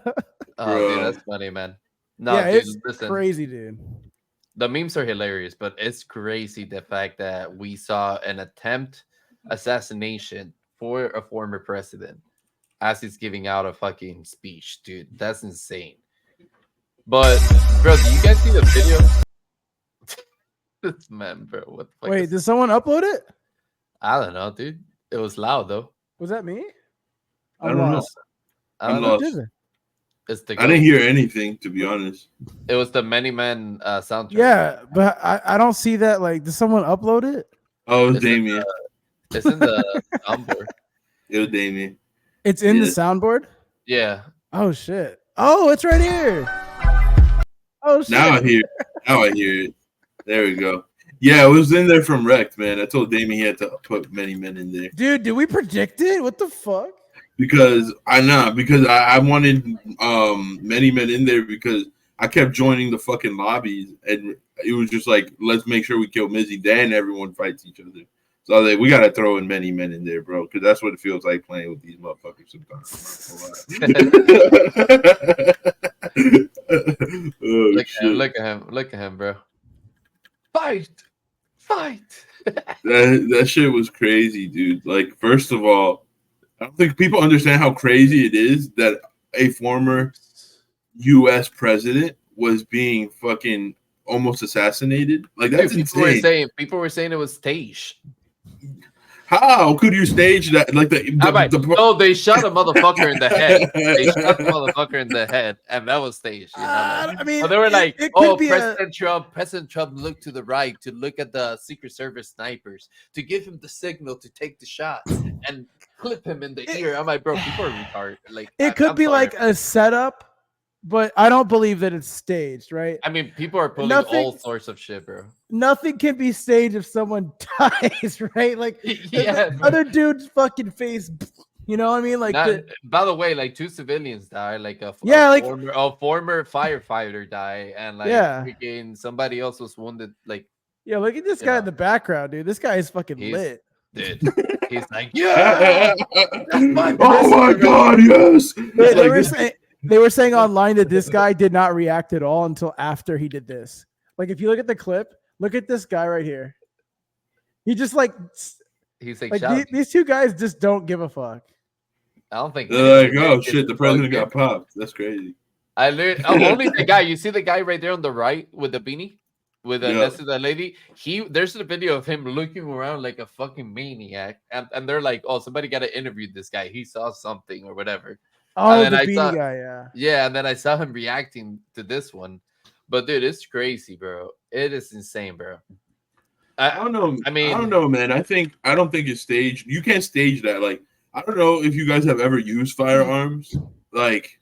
Oh, dude, Bro. that's funny, man. No, Yeah, dude, it's listen. crazy, dude. The memes are hilarious, but it's crazy the fact that we saw an attempt assassination for a former president as he's giving out a fucking speech, dude. That's insane. But, bro, do you guys see the video? This man, bro, what the fuck? Wait, did someone upload it? I don't know, dude. It was loud though. Was that me? I don't know. I don't I'm know. lost. Did it? It's the I didn't hear anything, to be honest. It was the Many Men soundtrack. Yeah, but I don't see that. Like, did someone upload it? Oh, it was It's in Damien. It's in the soundboard. It was Damien. It's in the Yeah. soundboard. Yeah. Oh shit! Oh, it's right here. Oh shit! Now I hear. Now I hear it. There we go. Yeah, it was in there from Rekt, man. I told Damien he had to put many men in there Dude, did we predict it? What the fuck? because I wanted many men in there because I kept joining the fucking lobbies and it was just like, let's make sure we kill Mizzy, then everyone fights each other. So I was like, we gotta throw in many men in there, bro, because that's what it feels like playing with these motherfuckers sometimes. Oh, Look at him, bro. Fight. That shit was crazy, dude. Like, first of all, I don't think people understand how crazy it is that a former U.S. president was being fucking almost assassinated. Like, that's insane. People were saying it was staged. How could you stage that? Like No, they shot a motherfucker in the head. They shot the motherfucker in the head, and that was staged. You know? I mean, Well, they were like, it could be President Trump looked to the right to look at the Secret Service snipers to give him the signal to take the shot and clip him in the ear. I'm like, bro, people are retarded. Like, it could be like a setup, but I don't believe that it's staged, right? I mean, people are pulling all sorts of shit, bro. Nothing can be staged if someone dies, right? Like, Yeah, the other dude's fucking face, you know what I mean? Like, by the way, like 2 civilians die, like a former firefighter die, and like freaking somebody else was wounded. Like, yeah, look at this guy in the background, dude. This guy is fucking lit. Dude, he's like, yeah, oh my god, yes. They were saying online that this guy did not react at all until after he did this. Like, if you look at the clip, look at this guy right here. He just he's like these two guys just don't give a fuck. I don't think they're like, oh shit, the president got popped. That's crazy. I learned only the guy. You see the guy right there on the right with the beanie, with the next to the lady. There's a video of him looking around like a fucking maniac, and they're like, oh, somebody got to interview this guy. He saw something or whatever. Oh, the beanie guy, yeah. Yeah, and then I saw him reacting to this one. But dude, it's crazy, bro. It is insane, bro. I don't know. I don't know, man. I don't think it's staged. You can't stage that. Like, I don't know if you guys have ever used firearms. Like,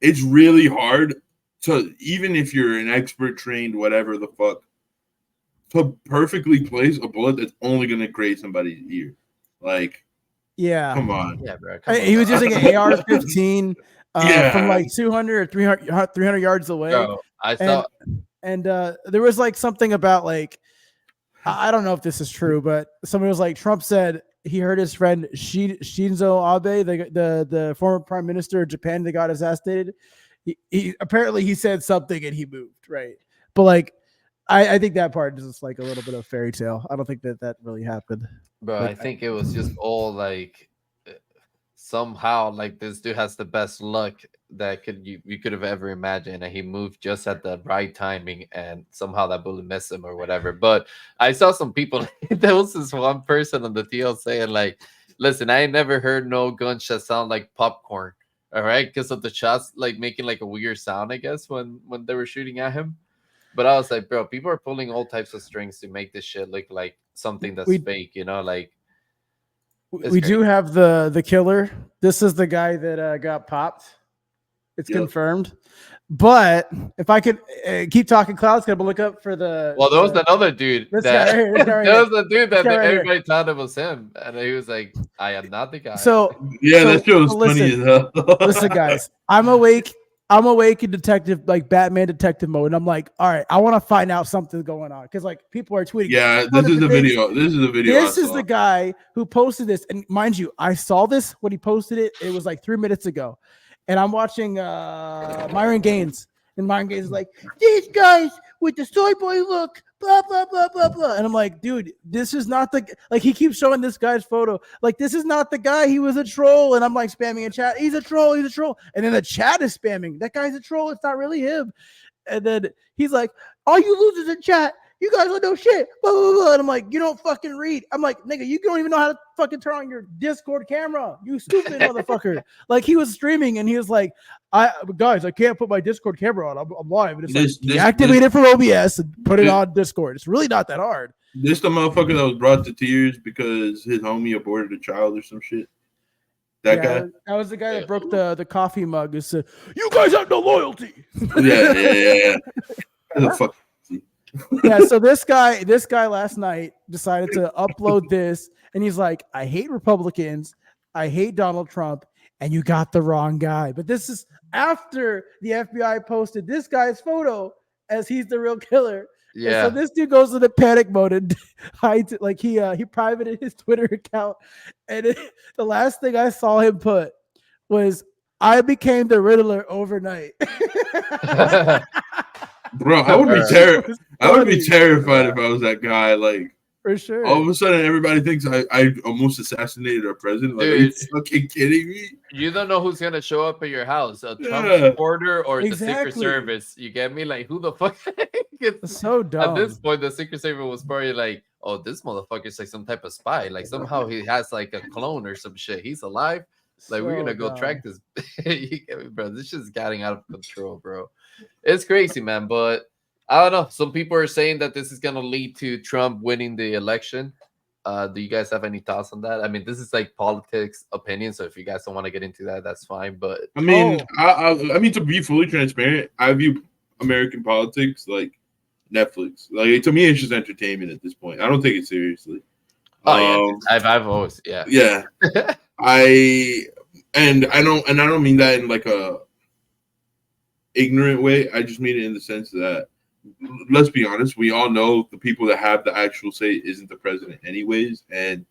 it's really hard to, even if you're an expert, trained, whatever the fuck, to perfectly place a bullet that's only gonna graze somebody's ear. Like, yeah, come on. Yeah, bro. He was using an AR-15 from like 200 or 300 yards away. Bro, I saw, and there was like something about like, I don't know if this is true, but somebody was like, Trump said he heard his friend Shinzo Abe, the former prime minister of Japan that got assassinated. He apparently he said something and he moved, right? But like, I think that part is just like a little bit of fairy tale. I don't think that really happened. Bro, like, I think it was just all like somehow like this dude has the best luck that you could have ever imagined, and he moved just at the right timing, and somehow that bullet missed him or whatever. But I saw some people. There was this one person on the TL saying like, "Listen, I ain't never heard no gunshot sound like popcorn." All right, because of the shots like making like a weird sound, I guess when they were shooting at him. But I was like, bro, people are pulling all types of strings to make this shit look like something that's fake, you know? Like, we do have the killer. This is the guy that got popped. It's confirmed. But if I could keep talking, Cloud's gonna look up for the. Well, there was another dude. There was a dude that everybody thought it was him, and he was like, "I am not the guy." So that shit was funny as hell. Listen, guys, I'm awake I'm awake in detective, like Batman detective mode, and I'm like, all right, I want to find out something's going on because like people are tweeting. Yeah, this is the video. This is the video. This is the guy who posted this, and mind you, I saw this when he posted it. It was like 3 minutes ago, and I'm watching Myron Gaines, and Myron Gaines is like, these guys with the soy boy look, blah blah blah blah blah, and I'm like, dude, this is not the like. He keeps showing this guy's photo, like this is not the guy. He was a troll, and I'm like spamming in chat. He's a troll. He's a troll, and then the chat is spamming. That guy's a troll. It's not really him. And then he's like, all you losers in chat, you guys don't know shit. Blah, blah, blah. And I'm like, you don't fucking read. I'm like, nigga, you don't even know how to fucking turn on your Discord camera. You stupid motherfucker. Like he was streaming and he was like, guys, I can't put my Discord camera on. I'm live. And it's deactivate it from OBS and put it on Discord. It's really not that hard. This the motherfucker that was brought to tears because his homie aborted a child or some shit. That guy? That was the guy that broke the coffee mug and said, you guys have no loyalty. Yeah. The fuck. Yeah, so this guy last night decided to upload this, and he's like, I hate Republicans, I hate Donald Trump, and you got the wrong guy. But this is after the FBI posted this guy's photo as he's the real killer. Yeah. And so this dude goes into panic mode and hides it. Like he privated his Twitter account, and the last thing I saw him put was, I became the Riddler overnight. Bro, I would be terrified if I was that guy. Like, for sure. All of a sudden, everybody thinks I almost assassinated our president. Like, dude, are you fucking kidding me? You don't know who's gonna show up at your house, a Trump supporter or the Secret Service. You get me? Like, who the fuck? It's so dumb. At this point, the Secret Service was probably like, "Oh, this motherfucker's like some type of spy. Like somehow he has like a clone or some shit. He's alive. Like we're gonna go track this." You get me, bro? This shit's getting out of control, bro. It's crazy, man. But I don't know. Some people are saying that this is gonna lead to Trump winning the election. Do you guys have any thoughts on that? I mean, this is like politics opinion, so if you guys don't want to get into that, that's fine. But I mean, I mean, to be fully transparent, I view American politics like Netflix. Like, to me, it's just entertainment at this point. I don't take it seriously. Oh yeah, I've always yeah. I don't mean that in like a ignorant way. I just mean it in the sense that, let's be honest, we all know the people that have the actual say isn't the president anyways. And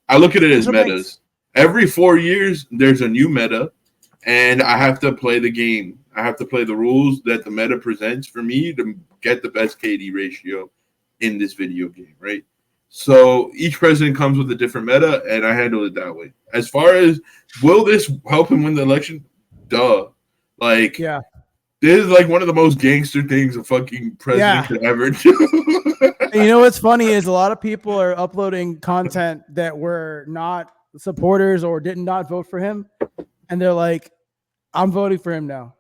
I look at it as metas. Every 4 years, there's a new meta, and I have to play the game. I have to play the rules that the meta presents for me to get the best KD ratio in this video game, right? So each president comes with a different meta, and I handle it that way. As far as, will this help him win the election? Duh. Like, yeah. This is like one of the most gangster things a fucking president could ever do. You know what's funny is a lot of people are uploading content that were not supporters or did not vote for him, and they're like, I'm voting for him now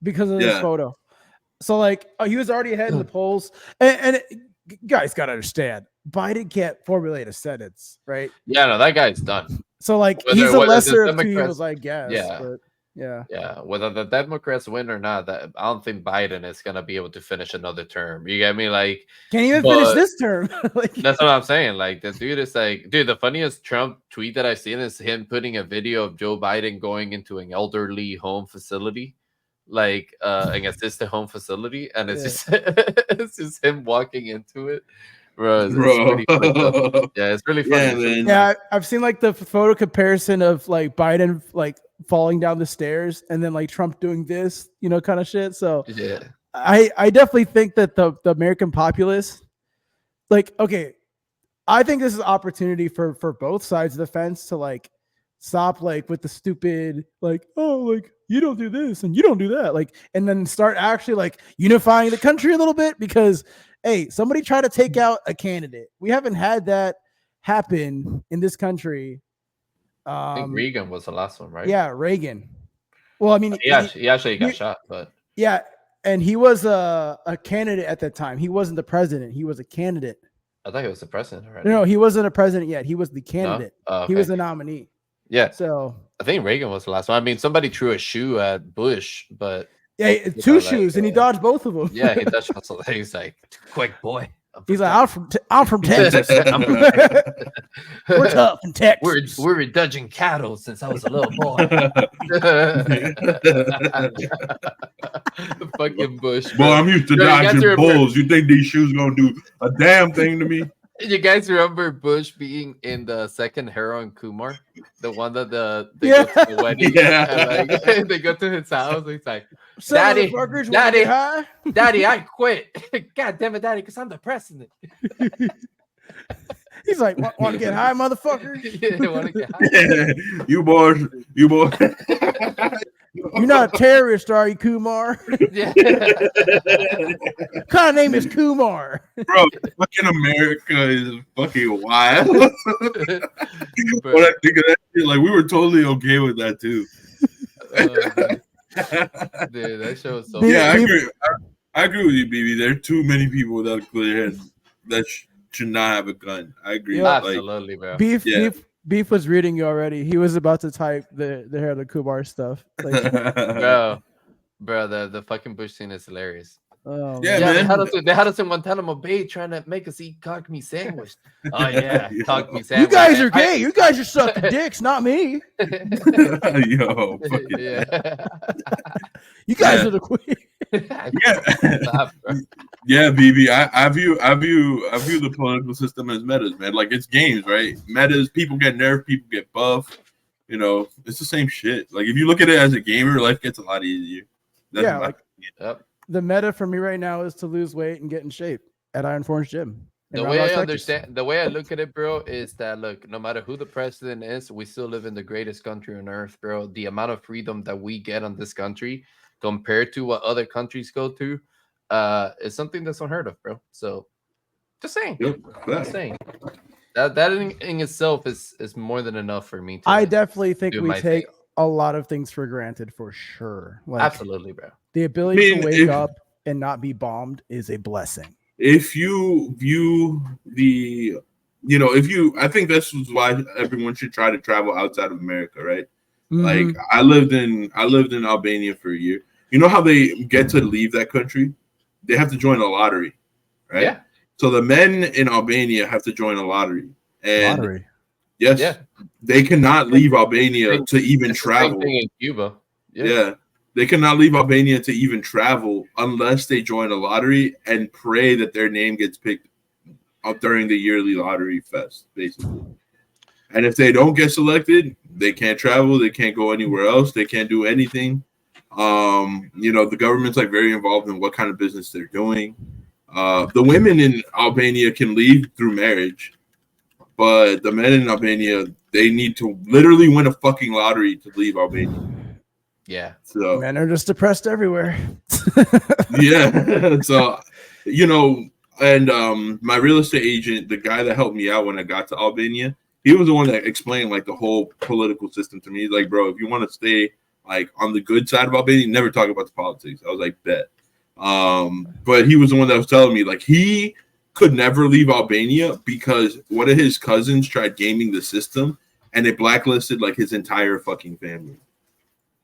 because of this photo. So like, he was already ahead in the polls, and guys gotta understand, Biden can't formulate a sentence, right? Yeah, no, that guy's done. So like, he's a lesser of two evils, I guess. Yeah. But yeah. Whether the Democrats win or not, that I don't think Biden is gonna be able to finish another term. You get me? Like, can't even finish this term. Like, that's what I'm saying. Like, this dude is like, dude, the funniest Trump tweet that I've seen is him putting a video of Joe Biden going into an elderly home facility, like an assisted home facility, and it's just it's just him walking into it. Bro. It's pretty yeah, it's really funny. Yeah, I've seen like the photo comparison of like Biden like falling down the stairs and then like Trump doing this, you know, kind of shit. So yeah, I definitely think that the American populace, like, okay, I think this is an opportunity for both sides of the fence to like stop like with the stupid like, oh, like you don't do this and you don't do that, like, and then start actually like unifying the country a little bit, because hey, somebody try to take out a candidate. We haven't had that happen in this country. I think Reagan was the last one, right? Yeah, Reagan. Well, I mean, he actually got shot, but yeah, and he was a candidate at that time. He wasn't the president. He was a candidate. I thought he was the president already. No, he wasn't a president yet. He was the candidate. No? Oh, okay. He was the nominee. Yeah. So I think Reagan was the last one. I mean, somebody threw a shoe at Bush, but yeah, two shoes, and he dodged both of them. Yeah, he dodged also. He's like, quick boy. He's like, I'm from Texas. We're tough in Texas. We're dodging cattle since I was a little boy. The fucking bush. Boy, I'm used to Yo, you guys dodging remember- bulls. You think these shoes gonna do a damn thing to me? You guys remember Bush being in the second Harold Kumar, the one that they Yeah. go to the wedding, Yeah. and like, they go to his house. He's like, Some Daddy, motherfuckers wanna Daddy. get high. "Daddy, I quit. God damn it, Daddy, because I'm the president." He's like, want to get high, motherfucker? Yeah, wanna get high. You boys. You're not a terrorist, are you, Kumar? Yeah. What kind of name is Kumar? Bro, fucking America is fucking wild. Bro. When I think of that shit, like we were totally okay with that too. Dude, that show was so Dude, Yeah, I we- agree. I agree with you, BB. There are too many people without clear heads that should not have a gun. I agree. Yeah. Like, absolutely, bro. Beef was reading you already. He was about to type the Harold Kumar stuff. Like, Bro, the fucking Bush scene is hilarious. oh, Yeah, Yeah, man. they had us in Guantanamo Bay trying to make us eat cock meat sandwich. Oh yeah, Yeah. cock meat you sandwich. guys are gay. You guys are sucking dicks, not me. Yo, fucking, Yeah. You guys Yeah. are the queen. Stop, bro. yeah, BB. I view the political system as metas, man. Like it's games, right? Metas. People get nerfed. People get buff. You know, it's the same shit. Like if you look at it as a gamer, life gets a lot easier. That's Yeah, my like- opinion. Yep. The meta for me right now is to lose weight and get in shape at Iron Forge Gym. in The Round way Rock, I Texas. understand, the way I look at it, bro, is that look, no matter who the president is, we still live in the greatest country on earth, bro. The amount of freedom that we get on this country compared to what other countries go to, is something that's unheard of, bro. So, just saying, Yep. just saying. That in itself is more than enough for me. To I definitely think do we my take thing. a lot of things for granted for sure. Like Absolutely, bro. the ability I mean, to wake if- up and not be bombed is a blessing. If you view the, I think this is why everyone should try to travel outside of America, right? Like Mhm. I lived in Albania for a year. You know how they get to leave that country? They have to join a lottery, right? Yeah. So the men in Albania have to join a lottery, and Lottery. yes, Yeah. they cannot leave Albania to even It's the same travel. thing in Cuba. Yeah. They cannot leave Albania to even travel unless they join a lottery and pray that their name gets picked up during the yearly lottery fest, basically. And if they don't get selected, they can't travel, they can't go anywhere else, they can't do anything. The government's like very involved in what kind of business they're doing. The women in Albania can leave through marriage, but the men in Albania, they need to literally win a fucking lottery to leave Albania. Yeah. So Men are just depressed everywhere. yeah. So, my real estate agent, the guy that helped me out when I got to Albania, he was the one that explained like the whole political system to me. He's like, bro, if you want to stay like on the good side of Albania, never talk about the politics. I was like, bet. But he was the one that was telling me like he could never leave Albania because one of his cousins tried gaming the system and it blacklisted like his entire fucking family.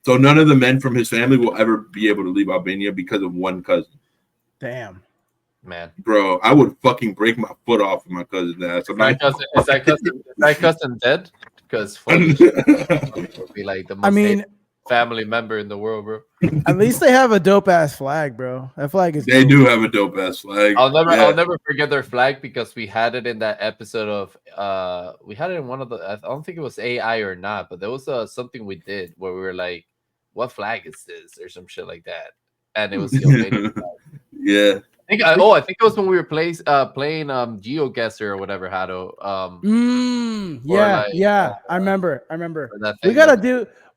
So none of the men from his family will ever be able to leave Albania because of one cousin. Damn. Man. Bro, I would fucking break my foot off with my cousin's ass. Is that cousin dead? Because would be like the most I mean, hated family member in the world, bro. at least they have a dope ass flag, bro. That flag is They dope. do have a dope ass flag. I'll Yeah. never forget their flag because we had it in that episode of we had it in one of the, I don't think it was AI or not, but there was something we did where we were like, what flag is this or some shit like that, and it was the Albanian flag. Yeah. I think it was when we were playing GeoGuessr or whatever, Hado. Yeah. I remember. Or that We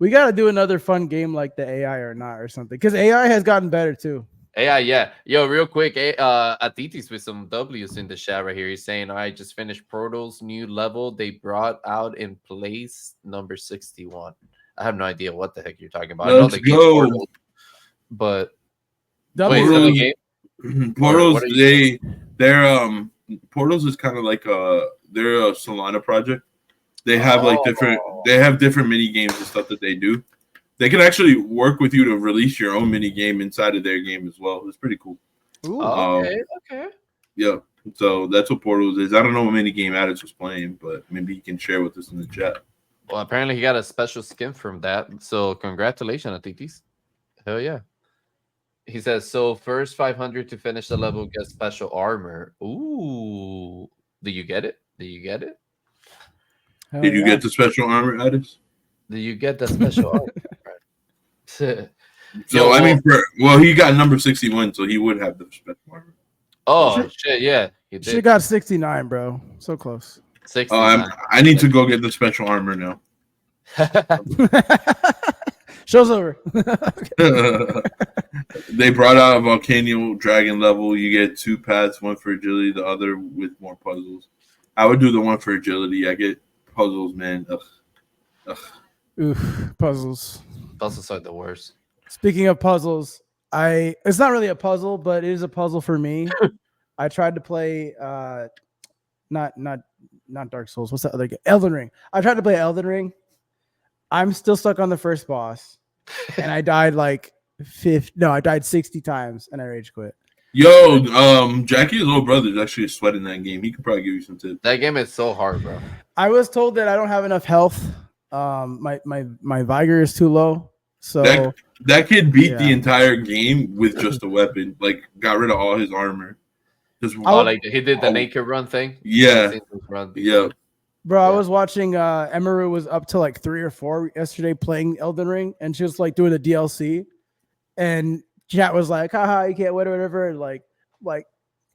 thing gotta do another fun game like the AI or not or something because AI has gotten better too. AI, yeah. Yo, real quick, Atitis with some W's in the chat right here. He's saying, all right, just finished Portal's new level they brought out in place number 61. I have no idea what the heck you're talking about. I know Let's the game go. Portal, but Double wait, is that the game? Portals, what are you Portals is kind of like they're a Solana project. They have like different mini games and stuff that they do. They can actually work with you to release your own mini game inside of their game as well. It's pretty cool. Ooh. Oh, okay. Yeah. So that's what Portals is. I don't know what mini game Addis was playing, but maybe he can share with us in the chat. Well, apparently he got a special skin from that. So congratulations, Atitis. Hell yeah. He says, so first 500 to finish the level gets special armor. Ooh. Do you get it? Do you get it? Hell Did you yeah. get the special armor, Addis? Do you get the special armor? So Yo, I mean, he got number 61, so he would have the special armor. oh shit, yeah. He She did. got 69, bro. So close. 69. I need to go get the special armor now. Show's over. They brought out a volcano dragon level. You get 2 paths, one for agility, the other with more puzzles. I would do the one for agility. I get puzzles, man. Ugh. Oof, puzzles. Puzzles are the worst. Speaking of puzzles, it's not really a puzzle, but it is a puzzle for me. I tried to play not Dark Souls. What's that other game? Elden Ring. I tried to play Elden Ring. I'm still stuck on the first boss. And I died like I died 60 times and I rage quit. Yo, Jackie's little brother is actually sweating that game. He could probably give you some tips. That game is so hard, bro. I was told that I don't have enough health. My vigor is too low. So that kid beat the Yeah. entire game with just a weapon. Like, got rid of all his armor. Just Like he did the naked run thing. Yeah. I've seen this run before. Yeah. Bro, I Yeah. was watching Emeru was up to like 3 or 4 yesterday playing Elden Ring, and she was like doing the DLC, and chat was like, haha, you can't win or whatever, and like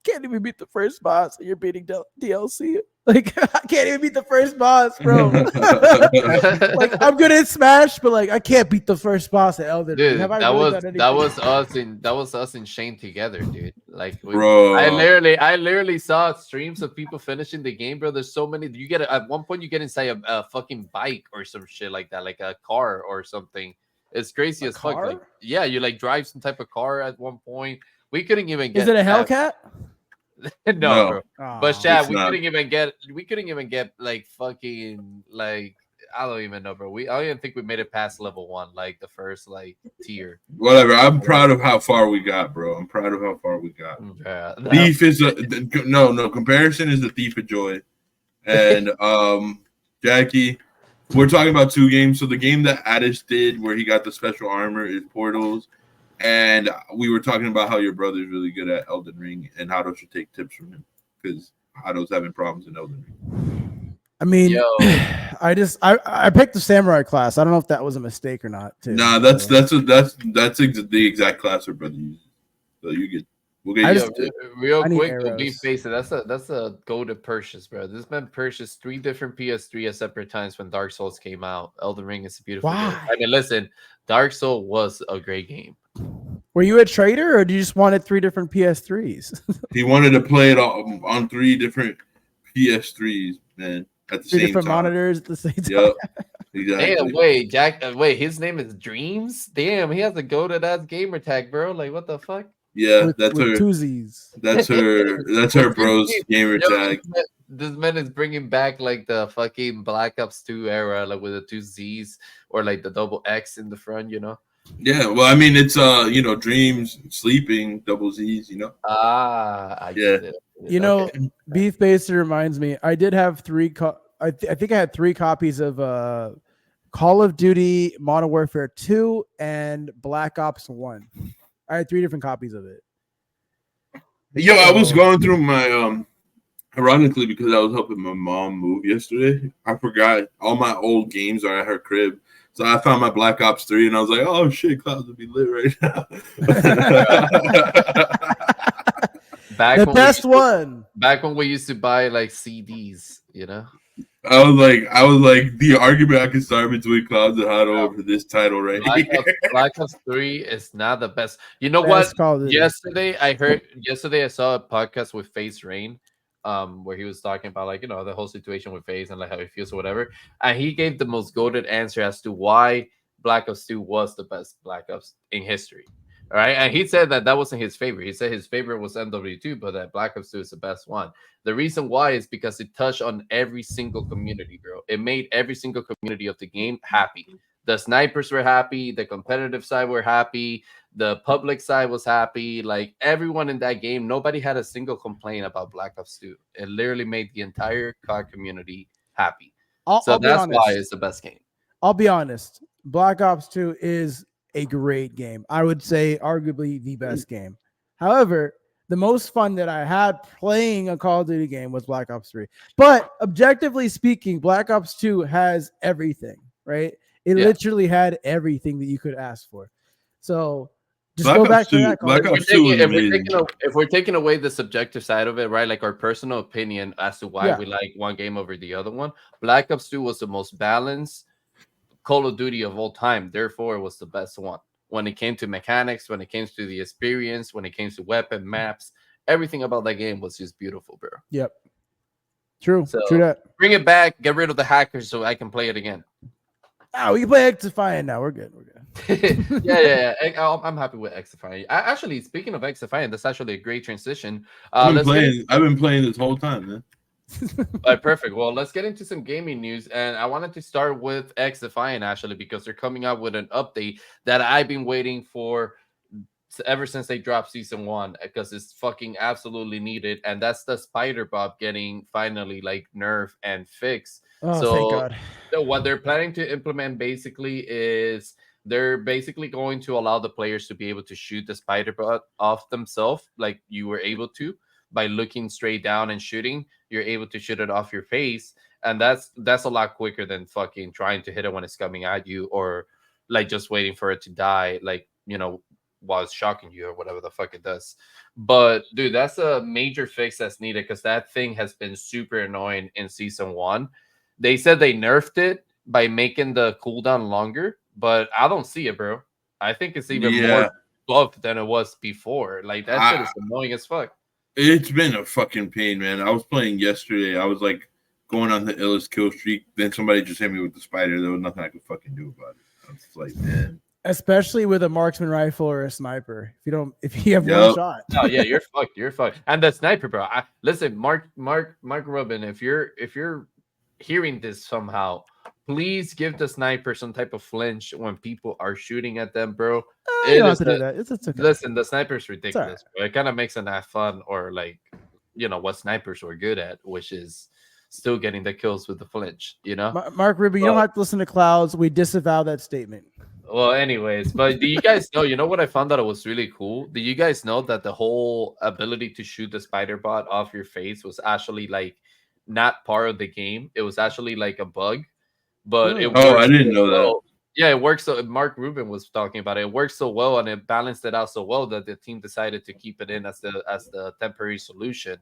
can't even beat the first boss, and you're beating DLC. Like, I can't even beat the first boss, bro. Like, I'm good at Smash, but like I can't beat the first boss at Elden Ring. Dude, Have I that really was done anything? us and Shane together, dude. Like, Bro. I literally saw streams of people finishing the game, bro. There's so many. You get at one point you get inside a fucking bike or some shit like that, like a car or something. It's crazy A as fuck. Like, car? yeah, you like drive some type of car at one point. We couldn't even get. Is it a Hellcat? No, bro. But Aw. Shad, It's we not. couldn't even get like fucking like I don't even know, bro. I don't even think we made it past level 1, like the first like tier. Whatever. I'm proud of how far we got, bro. I'm proud of how far we got. Yeah, Thief is no comparison is the thief of joy. And Jackie, we're talking about 2 games. So the game that Addis did where he got the special armor is Portals. And we were talking about how your brother's really good at Elden Ring and Hado should take tips from him because Hado's having problems in Elden Ring. I mean, Yo. I picked the samurai class. I don't know if that was a mistake or not. Too. Nah, that's So- the exact class her brother uses. So we'll get I you just- some tips. Real I need quick, we'll be arrows. facing that's a go-to purchase, bro. This man purchased 3 different PS3 at separate times when Dark Souls came out. Elden Ring is a beautiful game. Why? I mean, listen, Dark Souls was a great game. Were you a trader, or do you just wanted 3 different PS3s? He wanted to play it on 3 different PS3s, man, at the 3 same different time. monitors at the same time. Yep, exactly. Damn, wait, Jack, wait, his name is Dreams? Damn, he has to go to that gamer tag, bro. Like, what the fuck? Yeah, with, that's with her. two Z's. That's her bro's gamer Yo, tag. this man is bringing back like the fucking Black Ops 2 era, like with the 2 Z's or like the double X in the front, you know? Yeah, well, I mean, it's dreams, sleeping, double Z's, I Yeah. get it. You know, Okay. Beef Baster reminds me. I did have 3. I think I had 3 copies of Call of Duty Modern Warfare 2 and Black Ops 1. I had 3 different copies of it. Yo, I was going through my ironically because I was helping my mom move yesterday. I forgot all my old games are at her crib. So I found my Black Ops 3 and I was like, oh shit, Clouds would be lit right now. Back The when best we used to- one. Back when we used to buy like CDs, you know? I was like, the argument I could start between Clouds and Hado over this title right here. Black Ops 3 is not the best. You know Best what? Call of Duty. Yesterday I saw a podcast with Face Rain, where he was talking about like, the whole situation with Face and like how he feels or whatever. And he gave the most goated answer as to why Black Ops 2 was the best Black Ops in history. All right. And he said that wasn't his favorite. He said his favorite was MW2, but that Black Ops 2 is the best one. The reason why is because it touched on every single community, bro. It made every single community of the game happy. The snipers were happy. The competitive side were happy. The public side was happy. Like everyone in that game, nobody had a single complaint about Black Ops 2. It literally made the entire COD community happy. So I'll be that's why honest. it's the best game. I'll be honest. Black Ops 2 is a great game. I would say arguably the best game. However, the most fun that I had playing a Call of Duty game was Black Ops 3. But objectively speaking, Black Ops 2 has everything, right? It literally had everything that you could ask for. So just Black go Ops back 2 to that. Black Call of Ops Duty. 2 is amazing. If we're taking away the subjective side of it, right? Like our personal opinion as to why Yeah. we like one game over the other one, Black Ops 2 was the most balanced Call of Duty of all time. Therefore, it was the best one. When it came to mechanics, when it came to the experience, when it came to weapon maps, everything about that game was just beautiful, bro. Yep. True. So True that. bring it back, get rid of the hackers so I can play it again. Oh, we can play XDefiant now. We're good. We're good. yeah. I'm happy with XDefiant. Actually, speaking of XDefiant, that's actually a great transition. I've been playing this whole time, man. Perfect. Well, let's get into some gaming news, and I wanted to start with XDefiant actually because they're coming out with an update that I've been waiting for ever since they dropped season 1 because it's fucking absolutely needed, and that's the spider bob getting finally like nerfed and fixed. Oh, so thank God. what they're planning to implement basically is they're basically going to allow the players to be able to shoot the spider bot off themselves like you were able to by looking straight down and shooting. You're able to shoot it off your face, and that's a lot quicker than fucking trying to hit it when it's coming at you or like just waiting for it to die, like, you know, while it's shocking you or whatever the fuck it does. But dude, that's a major fix that's needed because that thing has been super annoying in season 1. They said they nerfed it by making the cooldown longer, but I don't see it, bro. I think it's even more buffed than it was before. Like that shit is annoying as fuck. It's been a fucking pain, man. I was playing yesterday. I was like going on the illest kill streak. Then somebody just hit me with the spider. There was nothing I could fucking do about it. I was like, man. Especially with a marksman rifle or a sniper. If you have one shot. Oh yeah, you're fucked. You're fucked. And the sniper, bro. Listen, Mark Rubin, if you're hearing this somehow, please give the sniper some type of flinch when people are shooting at them, bro. You don't have to do that. It's okay. Listen, the sniper's ridiculous. Right. It kind of makes it not fun, or like, you know, what snipers were good at, which is still getting the kills with the flinch, you know? Mark Rubin, you don't have to listen to Clouds. We disavow that statement. Well, anyways, but do you guys know, you know what I found that it was really cool? Do you guys know that the whole ability to shoot the spider bot off your face was actually like not part of the game? It was actually like a bug, but it I didn't know that. Yeah, it works. So Mark Rubin was talking about it. It worked so well and it balanced it out so well that the team decided to keep it in as the temporary solution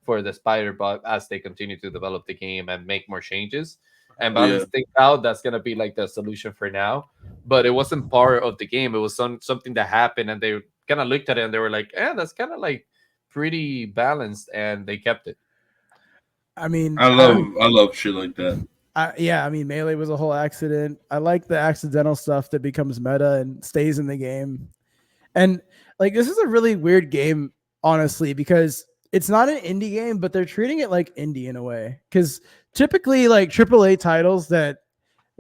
for the spider bot as they continue to develop the game and make more changes and balance things out. That's gonna be like the solution for now. But it wasn't part of the game. It was something that happened, and they kind of looked at it and they were like, that's kind of like pretty balanced, and they kept it. I mean, I love shit like that. I mean, Melee was a whole accident. I like the accidental stuff that becomes meta and stays in the game. And like, this is a really weird game, honestly, because it's not an indie game, but they're treating it like indie in a way. Because typically, like AAA titles that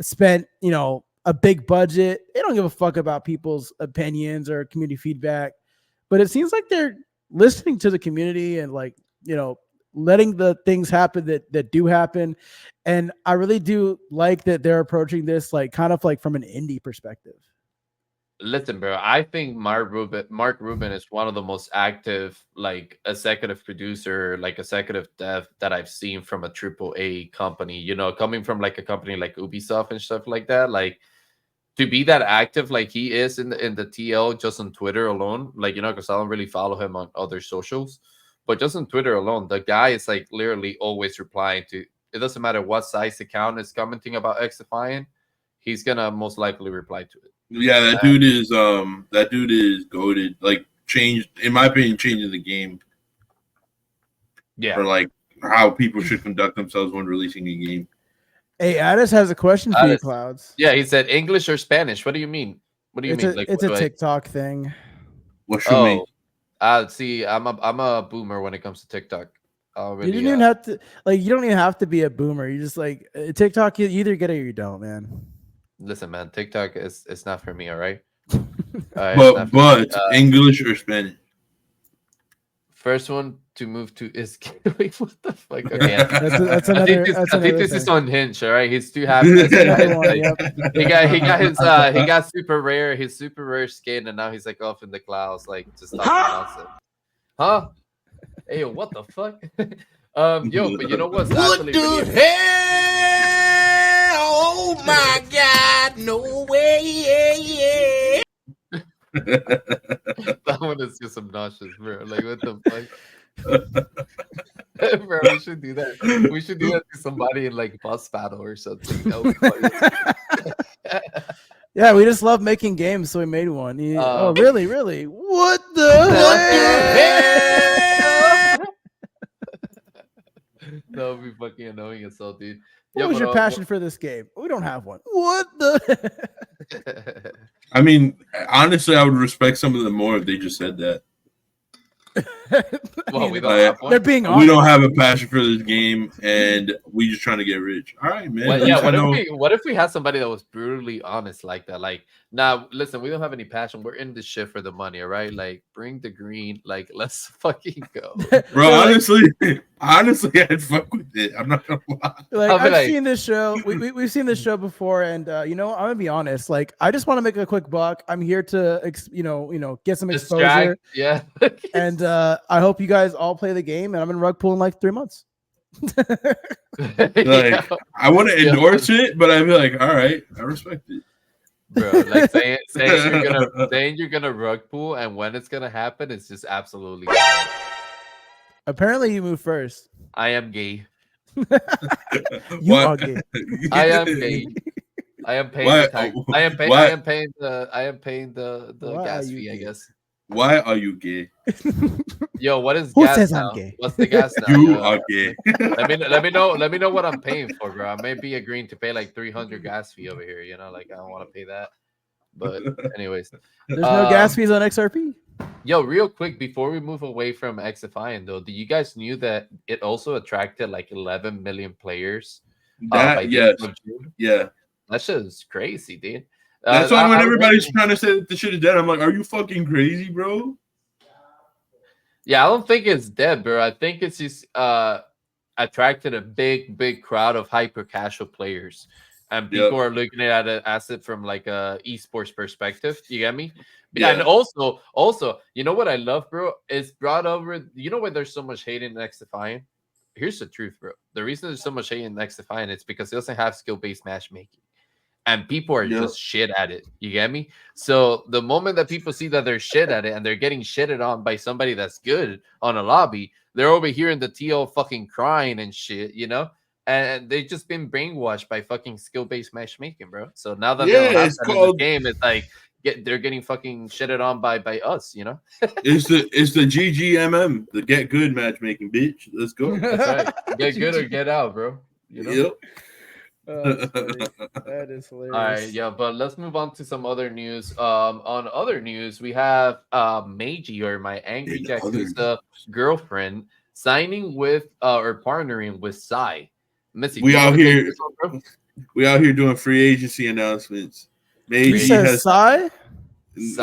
spent, you know, a big budget, they don't give a fuck about people's opinions or community feedback. But it seems like they're listening to the community and, like, you know, letting the things happen that do happen. And I really do like that they're approaching this like kind of like from an indie perspective. Listen, bro, I think Mark Rubin is one of the most active, like, executive producer, like executive dev that I've seen from a AAA company, you know, coming from like a company like Ubisoft and stuff like that. Like, to be that active like he is in the TL just on Twitter alone, like, you know, because I don't really follow him on other socials, but just on Twitter alone, the guy is like literally always replying to, it doesn't matter what size account is commenting about XDefiant, he's gonna most likely reply to it. Yeah, that dude is goated. Like, changed, in my opinion, changing the game. Yeah. For like how people should conduct themselves when releasing a game. Hey, Addis has a question for you, Clouds. Yeah, he said English or Spanish. What do you mean? What do you mean? It's a TikTok thing. What should mean? See, I'm a boomer when it comes to TikTok. You didn't even have to, like, you don't even have to be a boomer. You just like TikTok. You either get it or you don't, man. Listen, man, TikTok is not for me. All right. Alright, but English or Spanish? first one to move to is wait, what the fuck? Okay, Yeah, that's another. I think this is on Hinge. All right, he's too happy. That's another one, yep. He got super rare, his super rare skin, and now he's like off in the clouds, like just talking nonsense. Huh? Hey, yo, what the fuck? Yo, but you know what's actually really hell? Oh my God! No way! That one is just obnoxious, bro. Like, what the fuck? Bro, we should do that. We should do that to somebody in like bus battle or something. That would be funny. Yeah, we just love making games, so we made one. Oh, really? What the hell? That would be fucking annoying as hell, dude. What was your passion for this game? We don't have one. What the? I mean, honestly, I would respect some of them more if they just said that. Well, we don't have one. They're being honest. We don't have a passion for this game, and we just trying to get rich. All right, man. Well, yeah. What if we had somebody that was brutally honest like that? Like, now, listen, we don't have any passion. We're in this shit for the money, all right? Like, bring the green. Like, let's fucking go, bro. Honestly, I'd fuck with it. I'm not gonna lie. I've seen this show. We've seen this show before, and I'm gonna be honest. Like, I just want to make a quick buck. I'm here to, get some exposure. Yeah. And I hope you guys all play the game, and I'm in rug pool in like 3 months. I want to endorse it, but I'd be like, all right, I respect it. Bro, like saying you're gonna rug pool, and when it's gonna happen, it's just absolutely. Apparently, you move first. I am gay. You are gay. I am gay. I am paying the tax. I am paying the gas fee, I guess. Why are you gay? Yo, what is Who gas says now? I'm gay? What's the gas now? You are gay. Let me know what I'm paying for, bro. I may be agreeing to pay like 300 gas fee over here. Like I don't want to pay that. But anyways, there's no gas fees on XRP. Yo, real quick before we move away from XDefiant, though, do you guys knew that it also attracted like 11 million players? Yeah, that shit is crazy, dude. That's why when everybody's trying to say that the shit is dead, I'm like, are you fucking crazy, bro? Yeah, I don't think it's dead, bro. I think it's just attracted a big crowd of hyper casual players, and people are looking at it as it from like a esports perspective. You get me? Yeah. And also, you know what I love, bro? It's brought over. You know why there's so much hate in XDefiant? Here's the truth, bro. The reason there's so much hate in XDefiant is because it doesn't have skill-based matchmaking. And people are just shit at it. You get me? So the moment that people see that they're shit at it and they're getting shitted on by somebody that's good on a lobby, they're over here in the TL fucking crying and shit, And they've just been brainwashed by fucking skill-based matchmaking, bro. So now that they don't have that in the game, it's like they're getting fucking shitted on by us, It's the GGMM, the get good matchmaking, bitch. Let's go. That's right. Get good or get out, bro. Yep. That is hilarious. All right, yeah, but let's move on to some other news. On other news, we have MAYG, or my angry Yakuza girlfriend, signing with or partnering with Psy. Missy, we out here doing free agency announcements. MAYG has Psy. Is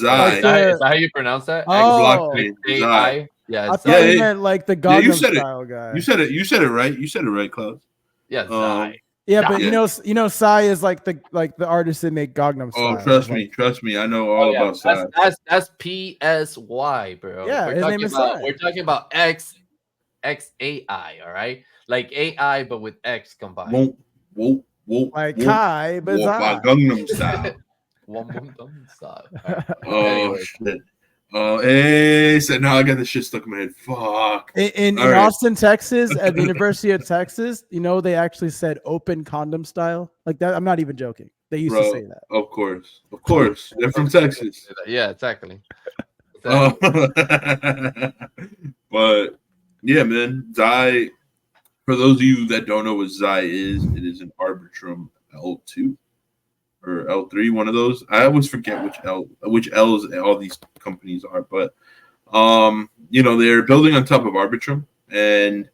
that how you pronounce that? Oh, Psy. Yeah, I thought you meant like the Gangnam Style guy. You said it right. You said it right, Klaus. Yeah, Psy. But you know, Psy is like the artist that make Gangnam Style. Oh, trust me, I know all about Psy. That's PSY, bro. Yeah, his name is Psy. We're talking about XAI, all right? Like AI, but with X combined. Whoa. Like Kai, but Gangnam Style. Gangnam Style. Oh shit. Hey, so now I got this shit stuck in my head. Fuck. In Austin, Texas, at the University of Texas, they actually said open condom style. Like that. I'm not even joking. They used to say that. Of course. They're from Texas. Yeah, exactly. But yeah, man. Zai, for those of you that don't know what Zai is, it is an Arbitrum L2. Or L3, one of those. I always forget which L's all these companies are, but they're building on top of Arbitrum, and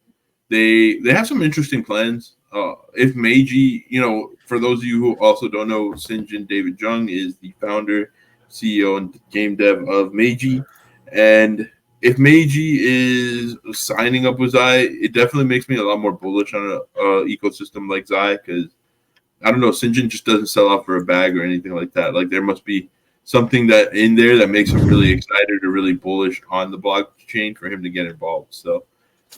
they have some interesting plans. If MAYG, for those of you who also don't know, Sinjin David Jung is the founder, CEO and game dev of MAYG. And if MAYG is signing up with Zai, it definitely makes me a lot more bullish on a ecosystem like Zai, because I don't know, Sinjin just doesn't sell out for a bag or anything like that. Like there must be something that in there that makes him really excited or really bullish on the blockchain for him to get involved. So,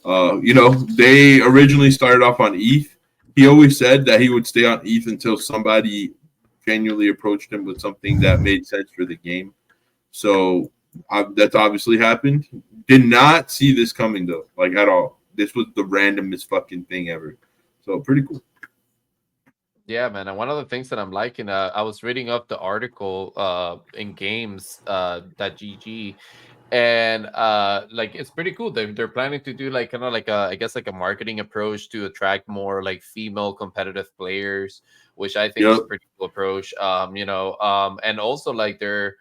they originally started off on ETH. He always said that he would stay on ETH until somebody genuinely approached him with something that made sense for the game. So that's obviously happened. Did not see this coming though, like at all. This was the randomest fucking thing ever. So pretty cool. Yeah, man. And one of the things that I'm liking, I was reading up the article in games that GG, and like it's pretty cool. They're planning to do like kind of like a, I guess like a marketing approach to attract more like female competitive players, which I think is a pretty cool approach. And also like they're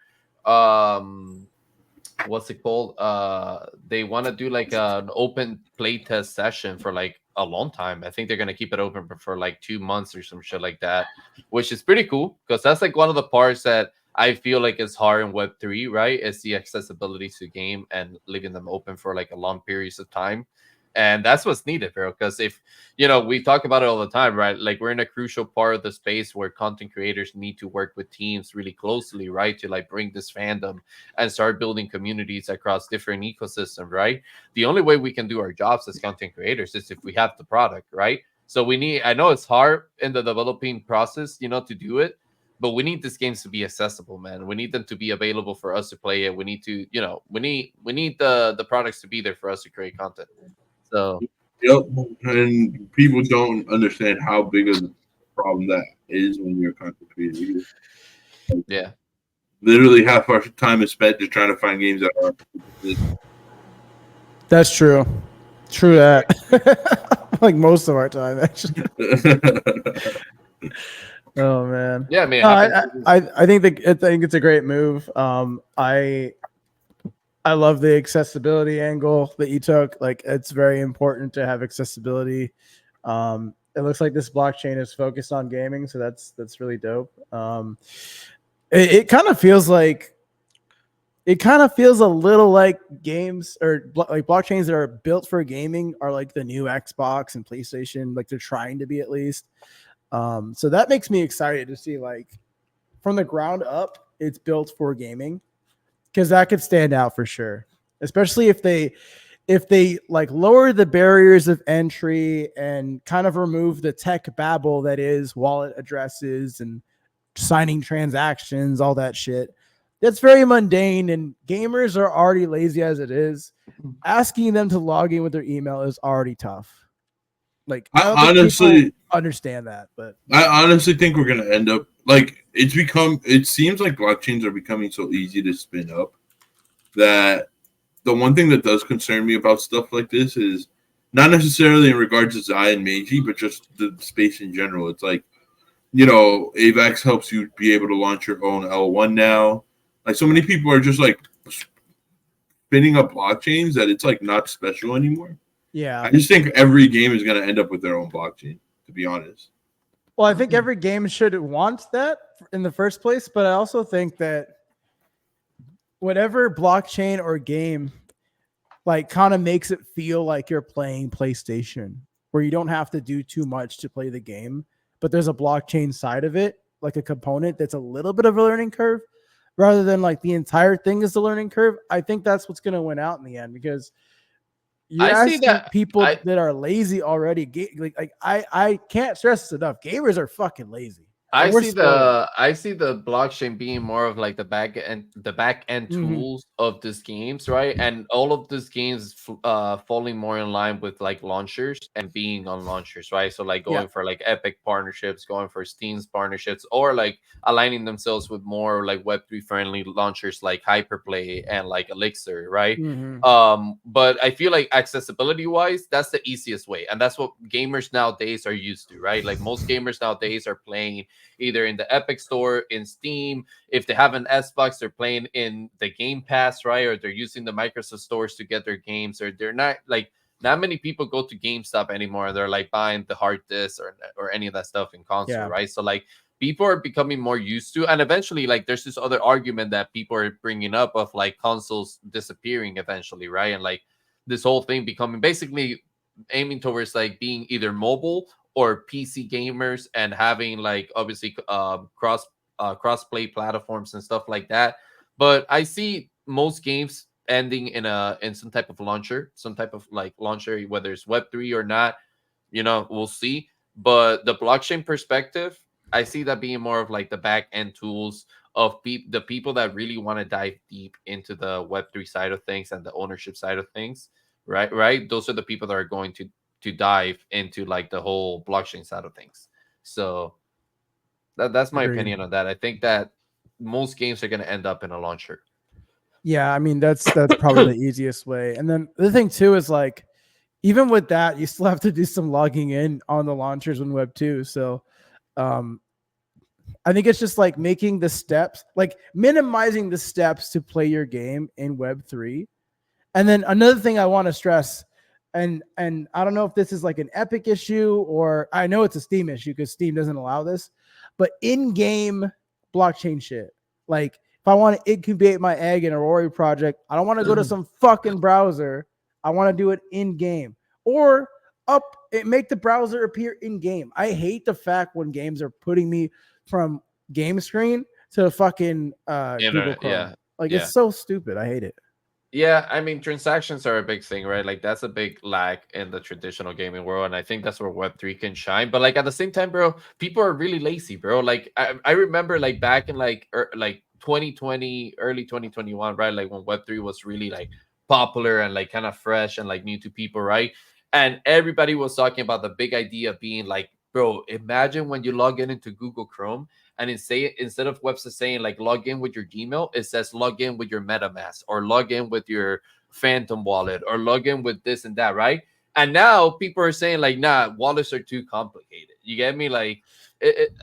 what's it called? They want to do like an open playtest session for like a long time. I think they're gonna keep it open for like 2 months or some shit like that, which is pretty cool because that's like one of the parts that I feel like is hard in Web3, right? Is the accessibility to game and leaving them open for like a long periods of time. And that's what's needed, bro. Because if we talk about it all the time, right? Like we're in a crucial part of the space where content creators need to work with teams really closely, right? To like bring this fandom and start building communities across different ecosystems, right? The only way we can do our jobs as content creators is if we have the product, right? So I know it's hard in the developing process, to do it, but we need these games to be accessible, man. We need them to be available for us to play it. We need to, we need the products to be there for us to create content. So, and people don't understand how big of a problem that is when you're a content creator. Yeah, literally half our time is spent just trying to find games that are. That's true. True that. Like most of our time, actually. Oh man. Yeah, man. I think it's a great move. I love the accessibility angle that you took. Like it's very important to have accessibility. It looks like this blockchain is focused on gaming, so that's really dope. It kind of feels a little like games or like blockchains that are built for gaming are like the new Xbox and PlayStation, like they're trying to be at least. So that makes me excited to see like from the ground up, it's built for gaming. Because that could stand out for sure, especially if they like lower the barriers of entry and kind of remove the tech babble that is wallet addresses and signing transactions, all that shit. That's very mundane, and gamers are already lazy as it is. Asking them to log in with their email is already tough. Like I honestly understand that, but I honestly think we're gonna end up like it seems like blockchains are becoming so easy to spin up that the one thing that does concern me about stuff like this is not necessarily in regards to Zai and MAYG, but just the space in general. It's like, AVAX helps you be able to launch your own L1 now. Like so many people are just like spinning up blockchains that it's like not special anymore. Yeah. I just think every game is going to end up with their own blockchain, to be honest. Well, I think every game should want that in the first place, but I also think that whatever blockchain or game like kind of makes it feel like you're playing PlayStation, where you don't have to do too much to play the game, but there's a blockchain side of it, like a component that's a little bit of a learning curve rather than like the entire thing is the learning curve. I think that's what's going to win out in the end, because I see that people that are lazy already. I can't stress this enough. Gamers are fucking lazy. I see the blockchain being more of like the back end tools of these games, right? And all of these games falling more in line with like launchers and being on launchers, right? So like going for like Epic partnerships, going for Steam's partnerships, or like aligning themselves with more like Web3 friendly launchers like Hyperplay and like Elixir, right? But I feel like accessibility wise, that's the easiest way, and that's what gamers nowadays are used to, right? Like most gamers nowadays are playing either in the Epic Store, in Steam. If they have an Xbox, they're playing in the Game Pass, right? Or they're using the Microsoft stores to get their games, or they're not like, not many people go to GameStop anymore. They're like buying the hard disk or any of that stuff in console, right? So like people are becoming more used to, and eventually, like, there's this other argument that people are bringing up of like consoles disappearing eventually, right? And like this whole thing becoming basically aiming towards like being either mobile or PC gamers and having like obviously cross play platforms and stuff like that. But I see most games ending in some type of launcher, some type of like launcher, whether it's Web3 or not, we'll see. But the blockchain perspective, I see that being more of like the back end tools of the people that really want to dive deep into the Web3 side of things and the ownership side of things, right? Right. Those are the people that are going to dive into like the whole blockchain side of things. So that's my Agreed. opinion on that. I think that most games are going to end up in a launcher. Yeah, I mean that's probably the easiest way. And then the thing too is like, even with that, you still have to do some logging in on the launchers in Web 2. So I think it's just like making the steps, like minimizing the steps to play your game in Web 3. And then another thing I want to stress, and I don't know if this is like an Epic issue or I know it's a Steam issue because Steam doesn't allow this, but in-game blockchain shit. Like if I want to incubate my egg in a Rory project, I don't want to go to some fucking browser. I want to do it in-game or make the browser appear in-game. I hate the fact when games are putting me from game screen to fucking Google Chrome. Yeah. Like it's so stupid. I hate it. Yeah, I mean, transactions are a big thing, right? Like that's a big lack in the traditional gaming world, and I think that's where Web3 can shine. But like at the same time, bro, people are really lazy, bro. Like I remember like back in like 2020, early 2021, right? Like when Web3 was really like popular and like kind of fresh and like new to people, right? And everybody was talking about the big idea of being like, bro, imagine when you log in into Google Chrome and instead of websites saying like log in with your Gmail, it says log in with your MetaMask or log in with your Phantom wallet or log in with this and that, right? And now people are saying like, nah, wallets are too complicated. You get me? Like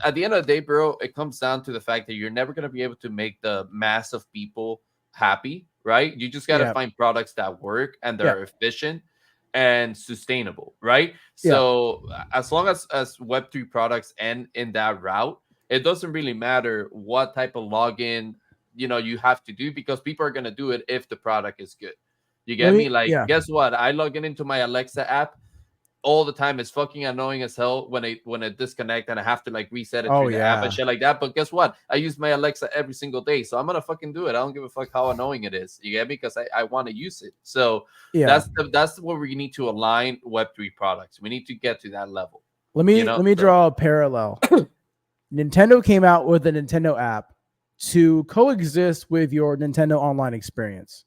at the end of the day, bro, it comes down to the fact that you're never going to be able to make the mass of people happy, right? You just got to find products that work and that are efficient and sustainable, right? So as long as Web3 products end in that route, it doesn't really matter what type of login you have to do because people are going to do it if the product is good. You get me? Like, guess what? I log into my Alexa app all the time. It's fucking annoying as hell when I disconnect and I have to like reset it through the app and shit like that. But guess what? I use my Alexa every single day, so I'm gonna fucking do it. I don't give a fuck how annoying it is. You get me? Because I want to use it. So that's where we need to align Web3 products. We need to get to that level. Let me draw a parallel. Nintendo came out with a Nintendo app to coexist with your Nintendo Online experience.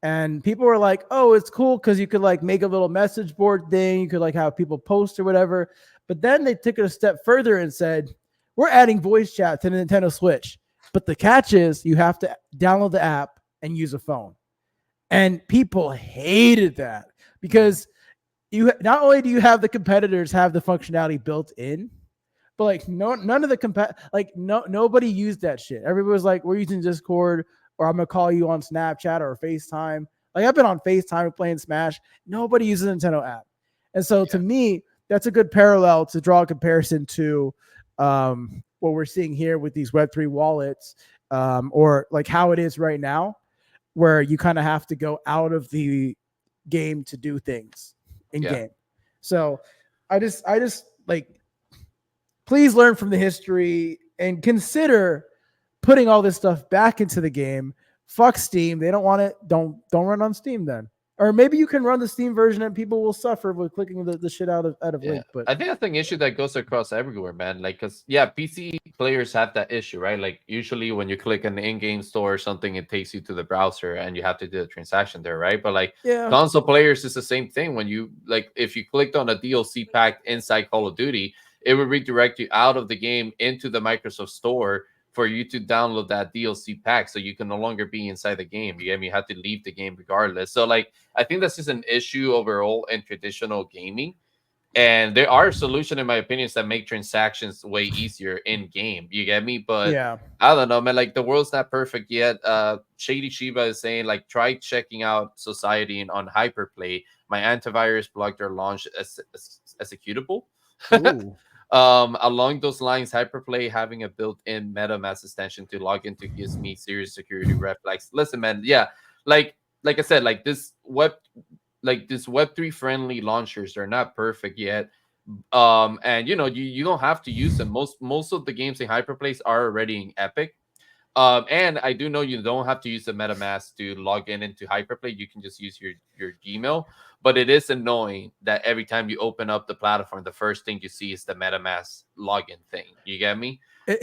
And people were like, oh, it's cool because you could like make a little message board thing. You could like have people post or whatever. But then they took it a step further and said, we're adding voice chat to the Nintendo Switch. But the catch is you have to download the app and use a phone. And people hated that because you not only do you have the competitors have the functionality built in, but like none of the nobody used that shit. Everybody was like, we're using Discord, or I'm gonna call you on Snapchat or FaceTime. Like I've been on FaceTime playing Smash. Nobody uses the Nintendo app. And so to me, that's a good parallel to draw a comparison to what we're seeing here with these Web3 wallets, or like how it is right now, where you kind of have to go out of the game to do things in game. So I just like, please learn from the history and consider putting all this stuff back into the game. Fuck Steam. They don't want it. Don't run on Steam then. Or maybe you can run the Steam version and people will suffer with clicking the shit out of link. But I think that's an issue that goes across everywhere, man. Like, cause PC players have that issue, right? Like usually when you click an in-game store or something, it takes you to the browser and you have to do a transaction there, right? But like console players is the same thing. When you like, if you clicked on a DLC pack inside Call of Duty, it would redirect you out of the game into the Microsoft Store for you to download that DLC pack, so you can no longer be inside the game. You have to leave the game regardless. So like, I think that's just an issue overall in traditional gaming. And there are solutions, in my opinion, that make transactions way easier in game. You get me? But I don't know, man. Like the world's not perfect yet. Shady Shiba is saying like, try checking out Xociety on Hyperplay. My antivirus blocked their launch executable. Along those lines, Hyperplay having a built-in MetaMask extension to log into gives me serious security red flags. Listen, man, yeah, like I said, this Web3 friendly launchers, they're not perfect yet. And you don't have to use them. Most of the games in Hyperplace are already in Epic. And I do know you don't have to use the MetaMask to log into Hyperplay. You can just use your Gmail. But it is annoying that every time you open up the platform, the first thing you see is the MetaMask login thing. You get me? It's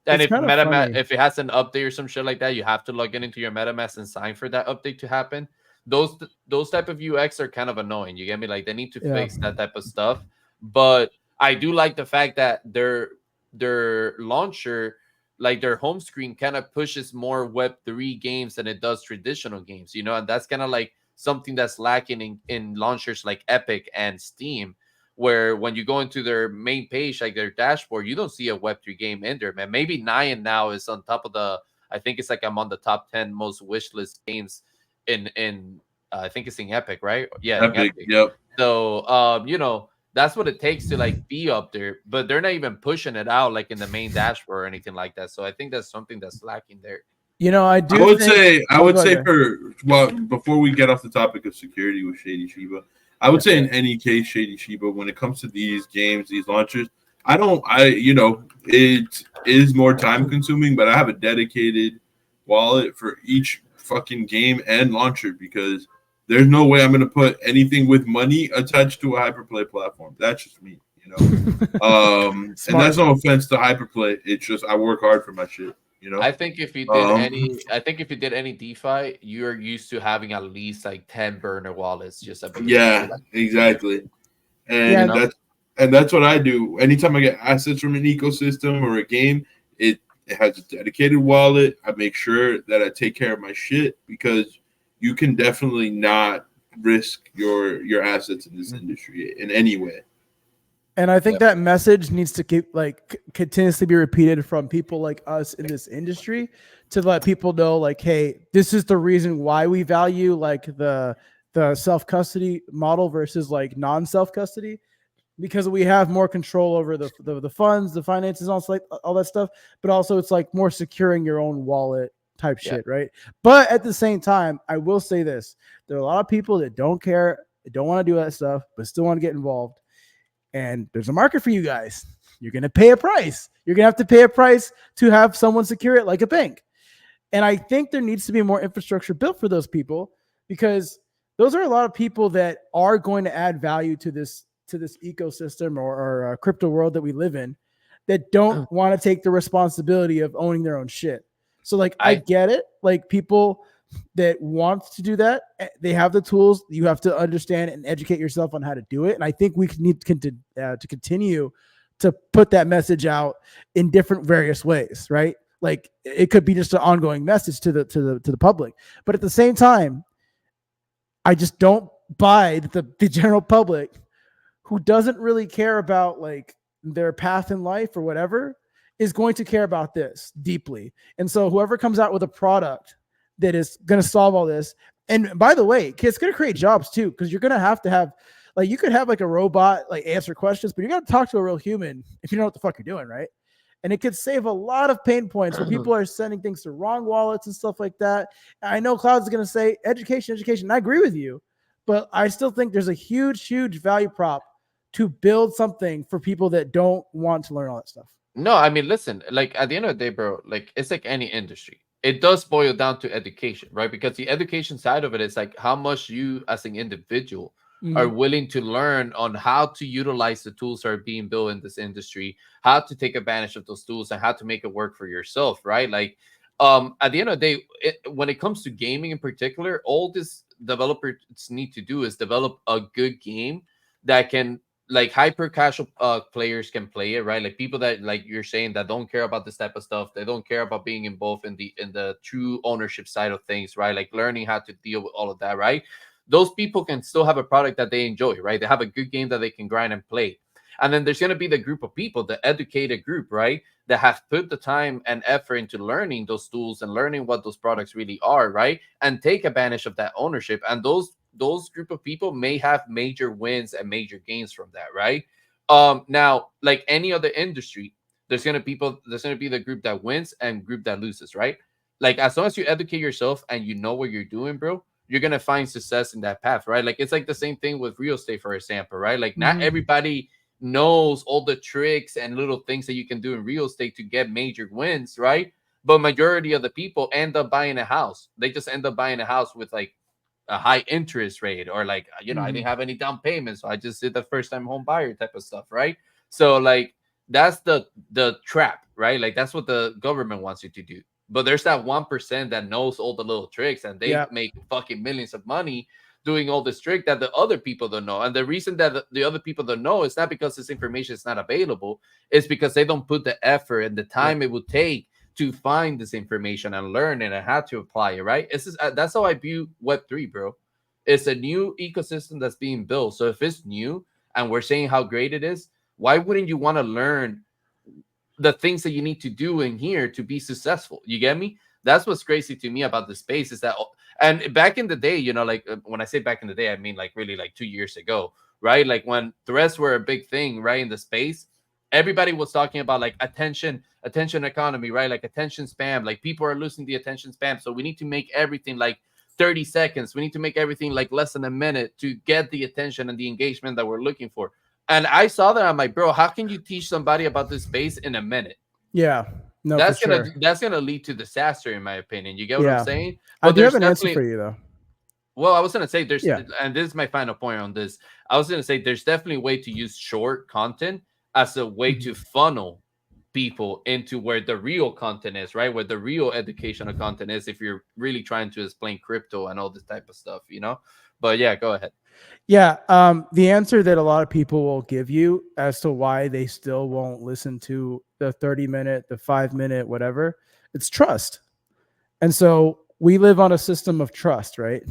And if kind of MetaMask, funny. if it has an update or some shit like that, you have to log into your MetaMask and sign for that update to happen. Those type of UX are kind of annoying. You get me? Like they need to Yeah. fix that type of stuff. But I do like the fact that their launcher, like their home screen, kind of pushes more Web3 games than it does traditional games. And that's kind of like something that's lacking in launchers like Epic and Steam, where when you go into their main page, like their dashboard, you don't see a Web3 game in there, man. Maybe Nyan now is on top of I think it's like I'm on the top 10 most wishlist games in I think it's in Epic, right? Yeah, in Epic. Epic. Yep. So, that's what it takes to like be up there, but they're not even pushing it out like in the main dashboard or anything like that. So I think that's something that's lacking there. I do. I would say Go before we get off the topic of security with Shady Shiba, I would say in any case, Shady Shiba, when it comes to these games, these launchers, it is more time consuming, but I have a dedicated wallet for each fucking game and launcher because there's no way I'm going to put anything with money attached to a Hyperplay platform. That's just me, and that's no offense to Hyperplay. It's just I work hard for my shit. I think if you did any DeFi, you're used to having at least like 10 burner wallets. Exactly. And Yeah, that's what I do. Anytime I get assets from an ecosystem or a game, it has a dedicated wallet. I make sure that I take care of my shit because you can definitely not risk your assets in this industry in any way. And I think that message needs to keep continuously be repeated from people like us in this industry to let people know, like, hey, this is the reason why we value like the self-custody model versus like non-self-custody, because we have more control over the funds, the finances, all that stuff. But also it's like more securing your own wallet type shit, right? But at the same time, I will say this: there are a lot of people that don't care, don't want to do that stuff, but still want to get involved. And there's a market for you guys. You're going to pay a price. You're going to have to pay a price to have someone secure it like a bank. And I think there needs to be more infrastructure built for those people, because those are a lot of people that are going to add value to this ecosystem or crypto world that we live in, that don't want to take the responsibility of owning their own shit. So like, I get it. Like people that want to do that, they have the tools. You have to understand and educate yourself on how to do it. And I think we need to continue to put that message out in different various ways, right? Like it could be just an ongoing message to the public. But at the same time, I just don't buy the general public who doesn't really care about like their path in life or whatever is going to care about this deeply. And so whoever comes out with a product that is going to solve all this, and by the way, it's going to create jobs too, because you're going to have like, you could have like a robot like answer questions, but you got to talk to a real human if you know what the fuck you're doing, right? And it could save a lot of pain points where people are sending things to wrong wallets and stuff like that. And I know Cloud's going to say education. And I agree with you, but I still think there's a huge value prop to build something for people that don't want to learn all that stuff. No, I mean, listen, like at the end of the day, bro, like it's like any industry. It does boil down to education, right? Because the education side of it is like how much you as an individual are willing to learn on how to utilize the tools that are being built in this industry, how to take advantage of those tools and how to make it work for yourself, right? Like at the end of the day, when it comes to gaming in particular, all this developers need to do is develop a good game that can, like, hyper casual players can play it, right? Like people that, like you're saying, that don't care about this type of stuff, they don't care about being involved in the true ownership side of things, right? Like learning how to deal with all of that, right? Those people can still have a product that they enjoy, right? They have a good game that they can grind and play. And then there's going to be the group of people, the educated group, right, that have put the time and effort into learning those tools and learning what those products really are, right, and take advantage of that ownership. And those group of people may have major wins and major gains from that, right? Now, like any other industry, there's gonna be the group that wins and group that loses, right? Like as long as you educate yourself and you know what you're doing, bro, you're gonna find success in that path, right? Like it's like the same thing with real estate, for example, right? Like not everybody knows all the tricks and little things that you can do in real estate to get major wins, right? But majority of the people end up buying a house. They just end up buying a house with like a high interest rate, or like, I didn't have any down payment, so I just did the first time home buyer type of stuff, right? So like that's the trap, right? Like that's what the government wants you to do. But there's that 1% that knows all the little tricks, and they make fucking millions of money doing all this trick that the other people don't know. And the reason that the other people don't know is not because this information is not available, it's because they don't put the effort and the time it would take to find this information and learn it and how to apply it, right? That's how I view Web3, bro. It's a new ecosystem that's being built. So if it's new and we're saying how great it is, why wouldn't you want to learn the things that you need to do in here to be successful? You get me? That's what's crazy to me about the space is that, and back in the day, like when I say back in the day, I mean like really like 2 years ago, right? Like when threats were a big thing, right, in the space, everybody was talking about like attention economy, right? Like attention spam, like people are losing the attention spam. So we need to make everything like 30 seconds. We need to make everything like less than a minute to get the attention and the engagement that we're looking for. And I saw that, I'm like, bro, how can you teach somebody about this space in a minute? Yeah. No, that's gonna lead to disaster, in my opinion. You get what I'm saying? But I do have an answer for you though. Well, I was gonna say and this is my final point on this. I was gonna say there's definitely a way to use short content as a way to funnel people into where the real content is, right? Where the real educational content is, if you're really trying to explain crypto and all this type of stuff, But yeah, go ahead. Yeah, the answer that a lot of people will give you as to why they still won't listen to the 30-minute, the 5-minute, whatever, it's trust. And so we live on a system of trust, right?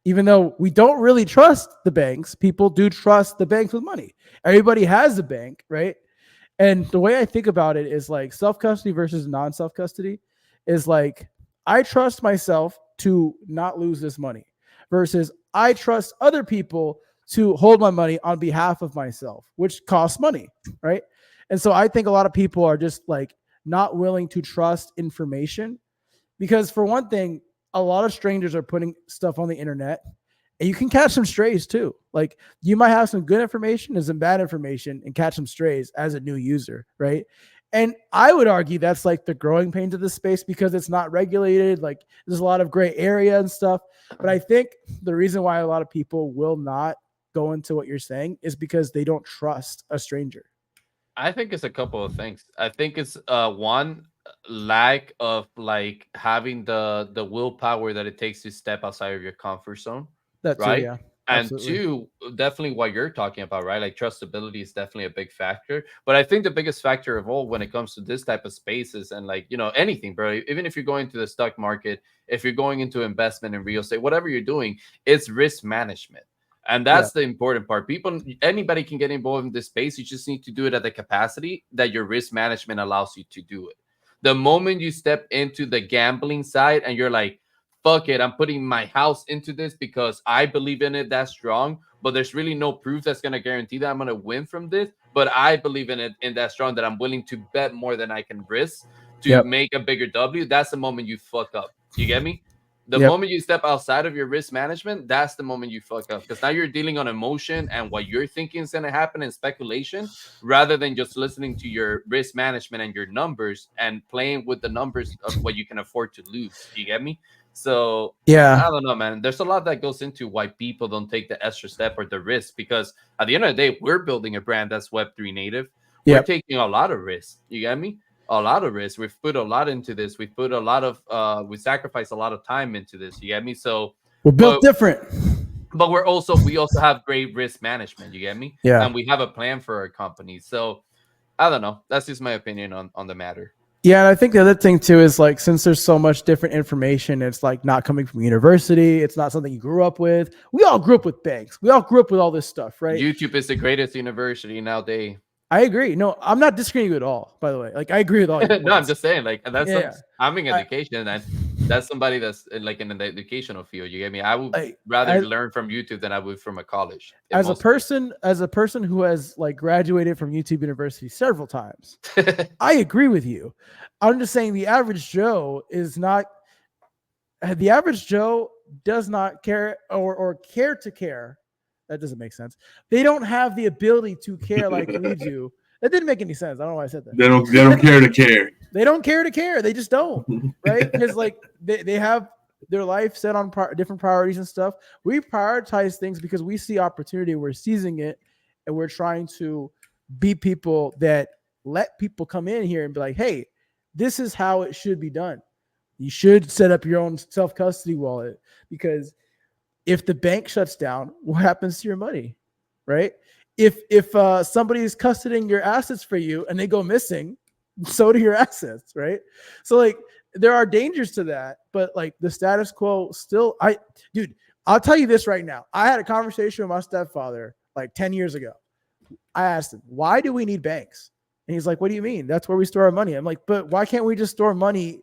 Even though we don't really trust the banks, people do trust the banks with money. Everybody has a bank, right? And the way I think about it is like self-custody versus non-self-custody is like, I trust myself to not lose this money versus I trust other people to hold my money on behalf of myself, which costs money, right? And so I think a lot of people are just like not willing to trust information because, for one thing, a lot of strangers are putting stuff on the internet, and you can catch some strays too. Like you might have some good information and some bad information and catch some strays as a new user, right? And I would argue that's like the growing pains of this space because it's not regulated. Like there's a lot of gray area and stuff. But I think the reason why a lot of people will not go into what you're saying is because they don't trust a stranger. I think it's a couple of things. I think it's one, lack of like having the willpower that it takes to step outside of your comfort zone. That's right. Yeah. And Absolutely. two, definitely what you're talking about, right? Like trustability is definitely a big factor. But I think the biggest factor of all when it comes to this type of spaces and like, anything, bro, even if you're going to the stock market, if you're going into investment in real estate, whatever you're doing, it's risk management. And that's the important part. Anybody can get involved in this space. You just need to do it at the capacity that your risk management allows you to do it. The moment you step into the gambling side and you're like, fuck it, I'm putting my house into this because I believe in it that strong, but there's really no proof that's going to guarantee that I'm going to win from this. But I believe in it in that strong that I'm willing to bet more than I can risk to make a bigger W. That's the moment you fuck up. You get me? The moment you step outside of your risk management, that's the moment you fuck up. Because now you're dealing on emotion and what you're thinking is going to happen in speculation rather than just listening to your risk management and your numbers and playing with the numbers of what you can afford to lose. You get me? So I don't know, man. There's a lot that goes into why people don't take the extra step or the risk, because at the end of the day, we're building a brand that's Web3 native. We're taking a lot of risk. You get me? A lot of risk. We've put a lot into this. We've put a lot of we sacrifice a lot of time into this. You get me? So we're built different. But we also have great risk management. You get me? Yeah. And we have a plan for our company. So I don't know. That's just my opinion on the matter. Yeah, and I think the other thing too is like, since there's so much different information, it's like not coming from university. It's not something you grew up with. We all grew up with banks. We all grew up with all this stuff, right? YouTube is the greatest university nowadays. I agree. No, I'm not disagreeing with you at all, by the way. Like I agree with all your points. No, I'm just saying, like I'm in education and that's somebody that's like in the educational field. You get me? I would Like, rather learn from YouTube than I would from a college. in as a most cases. person who has like graduated from YouTube University several times, I agree with you. I'm just saying the average Joe is not. The average Joe does not care or care to care. That doesn't make sense. They don't have the ability to care like we do. That didn't make any sense. I don't know why I said that. They don't care to care. They don't care to care. They just don't, right? Because like they have their life set on different priorities and stuff. We prioritize things because we see opportunity, we're seizing it, and we're trying to be people that let people come in here and be like, hey, this is how it should be done. You should set up your own self-custody wallet, because if the bank shuts down, what happens to your money, right? If somebody is custodying your assets for you and they go missing, so do your assets, right? So like there are dangers to that, but like the status quo still, I'll tell you this right now. I had a conversation with my stepfather like 10 years ago. I asked him, why do we need banks? And he's like, what do you mean? That's where we store our money. I'm like, but why can't we just store money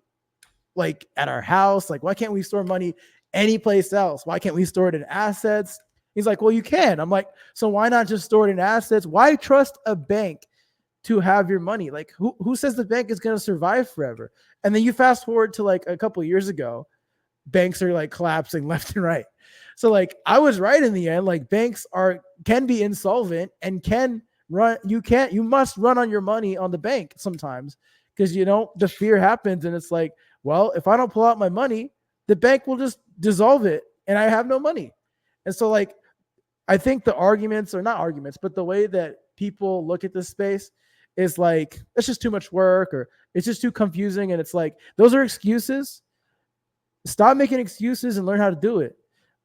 like at our house? Like, why can't we store money any place else? Why can't we store it in assets? He's like, well, you can. I'm like, so why not just store it in assets? Why trust a bank to have your money? Like, who says the bank is going to survive forever? And then you fast forward to like a couple of years ago, banks are like collapsing left and right. So like I was right in the end. Like banks can be insolvent and can run. You must run on your money on the bank sometimes, because the fear happens and it's like, well, if I don't pull out my money, the bank will just dissolve it and I have no money. And so like I think the arguments, or not arguments, but the way that people look at this space is like, it's just too much work, or it's just too confusing. And it's like, those are excuses. Stop making excuses and learn how to do it.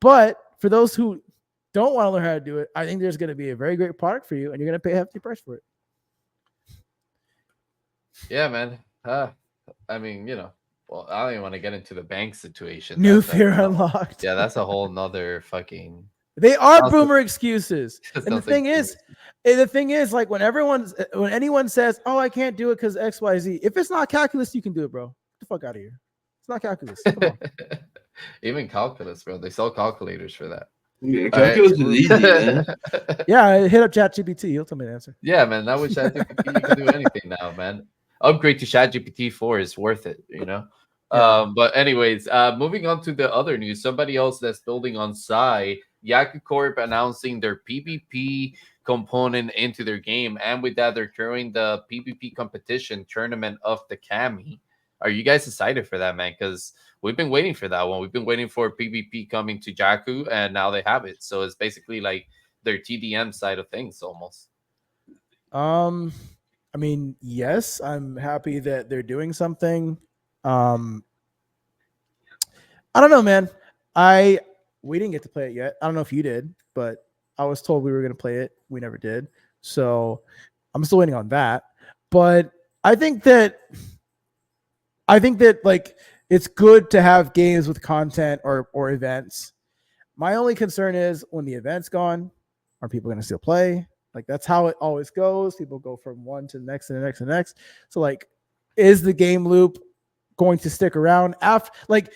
But for those who don't want to learn how to do it, I think there's going to be a very great product for you, and you're going to pay a hefty price for it. Yeah, man. I mean, well, I don't even want to get into the bank situation. New fear unlocked. Yeah, that's a whole nother fucking. They are boomer excuses. And the thing is, like when anyone says, "Oh, I can't do it because XYZ," if it's not calculus, you can do it, bro. Get the fuck out of here. It's not calculus. Come on. Even calculus, bro. They sell calculators for that. Yeah, calculus is easy, man. Yeah, hit up ChatGPT. He'll tell me the answer. Yeah, man. Now with ChatGPT, you can do anything now, man. Upgrade to ChatGPT 4 is worth it, Yeah. But anyways, moving on to the other news. Somebody else that's building on Psy, Yaku Corp announcing their PvP component into their game, and with that, they're carrying the PvP competition tournament of the Kami. Are you guys excited for that, man? Because we've been waiting for that one. We've been waiting for PvP coming to Yaku, and now they have it. So it's basically like their TDM side of things, almost. I mean, yes, I'm happy that they're doing something. I don't know, man. We didn't get to play it yet. I don't know if you did, but I was told we were going to play it. We never did. So I'm still waiting on that. But I think that like it's good to have games with content or events. My only concern is when the event's gone, are people going to still play? Like that's how it always goes. People go from one to the next and the next and the next. So like, is the game loop going to stick around after? Like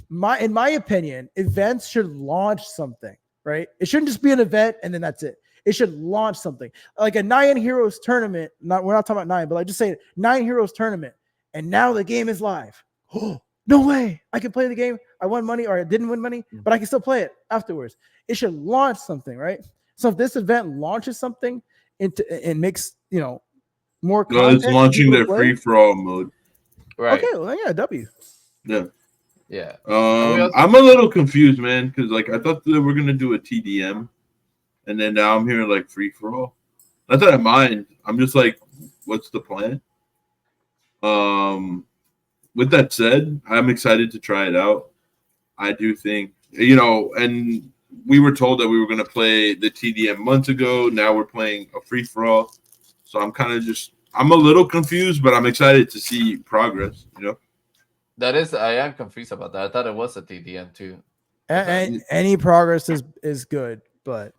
in my opinion, events should launch something, right? It shouldn't just be an event and then that's it. It should launch something like a 9 Heroes tournament. We're not talking about 9, but I just say 9 Heroes tournament, and now the game is live. Oh, no way! I can play the game. I won money or I didn't win money, but I can still play it afterwards. It should launch something, right? So if this event launches something and makes more content, no, it's launching their free for all mode. Right. Okay, well, yeah, W. Yeah. Yeah. I'm a little confused, man, because like I thought they were gonna do a TDM, and then now I'm hearing like free for all. Not that I mind. I'm just like, what's the plan? With that said, I'm excited to try it out. I do think and we were told that we were gonna play the TDM months ago. Now we're playing a free for all. So I'm a little confused, but I'm excited to see progress, I am confused about that. I thought it was a TDM too. And any progress is good, but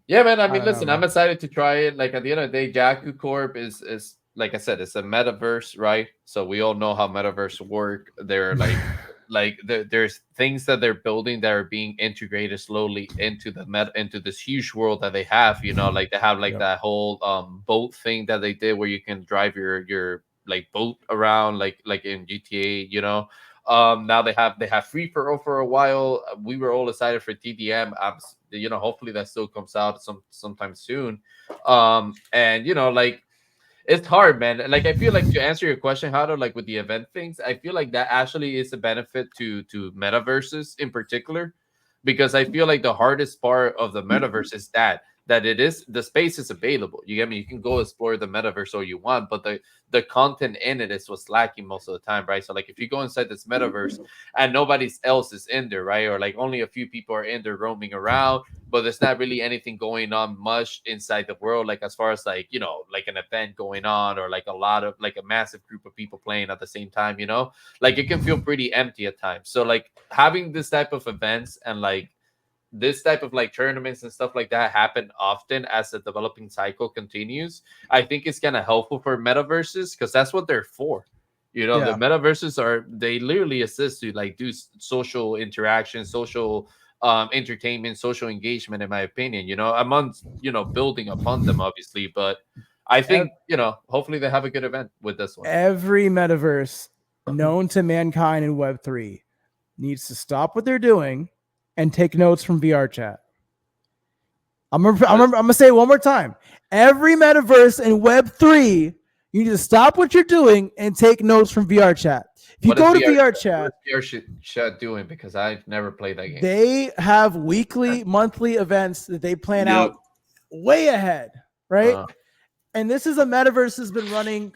yeah, man. I mean, listen, I'm excited to try it. Like at the end of the day, Yaku Corp is like I said, it's a metaverse, right? So we all know how metaverse work. They're like like there's things that they're building that are being integrated slowly into into this huge world that they have. Like they have like that whole boat thing that they did where you can drive your like boat around like in GTA. Now they have free for all for a while. We were all excited for TDM. Hopefully that still comes out sometime soon. And like it's hard, man. Like I feel like to answer your question, how to like with the event things, I feel like that actually is a benefit to metaverses in particular, because I feel like the hardest part of the metaverse is that it is the space is available. You get me? You can go explore the metaverse all you want, but the content in it is what's lacking most of the time, right? So like if you go inside this metaverse and nobody else is in there, right? Or like only a few people are in there roaming around, but there's not really anything going on much inside the world, like as far as like like an event going on, or like a lot of like a massive group of people playing at the same time, like it can feel pretty empty at times. So like having this type of events and like this type of like tournaments and stuff like that happen often as the developing cycle continues, I think it's kind of helpful for metaverses, because that's what they're for. The metaverses they literally assist to like do social interaction, social entertainment, social engagement, in my opinion. Amongst building upon them, obviously, but I think hopefully they have a good event with this one. Every metaverse known to mankind in Web3 needs to stop what they're doing and take notes from VR chat. I'm gonna say it one more time. Every metaverse in Web3, you need to stop what you're doing and take notes from VR chat. If you go to VR chat, what is VR chat doing? Because I've never played that game. They have weekly, monthly events that they plan out way ahead, right? And this is a metaverse that's been running.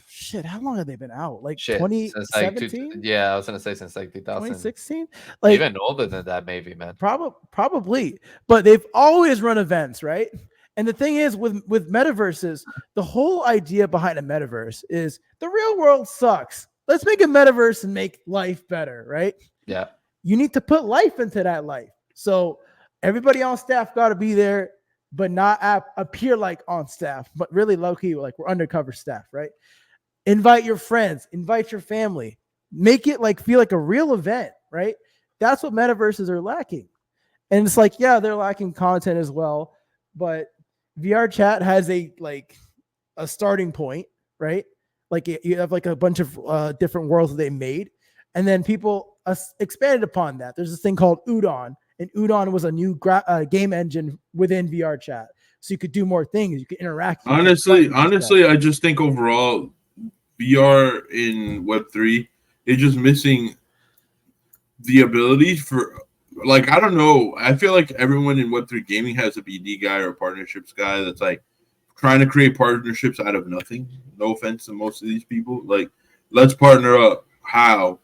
Shit, how long have they been out? Like 2017? I was gonna say since like 2016, like even older than that, maybe, man. Probably, but they've always run events, right? And the thing is, with metaverses, the whole idea behind a metaverse is the real world sucks. Let's make a metaverse and make life better, right? Yeah. You need to put life into that life. So everybody on staff got to be there, but not appear like on staff, but really low key, like we're undercover staff, right? Invite your friends, invite your family, make it like feel like a real event, right? That's what metaverses are lacking. And it's like, yeah, they're lacking content as well, but VR chat has a starting point, right? Like you have like a bunch of different worlds that they made, and then people expanded upon that. There's this thing called Udon, and Udon was a new game engine within VR chat, so you could do more things. You could interact. Honestly, I just think overall VR in Web3 is just missing the ability for, like, I don't know. I feel like everyone in Web3 gaming has a BD guy or a partnerships guy that's like trying to create partnerships out of nothing. No offense to most of these people. Like, let's partner up. How?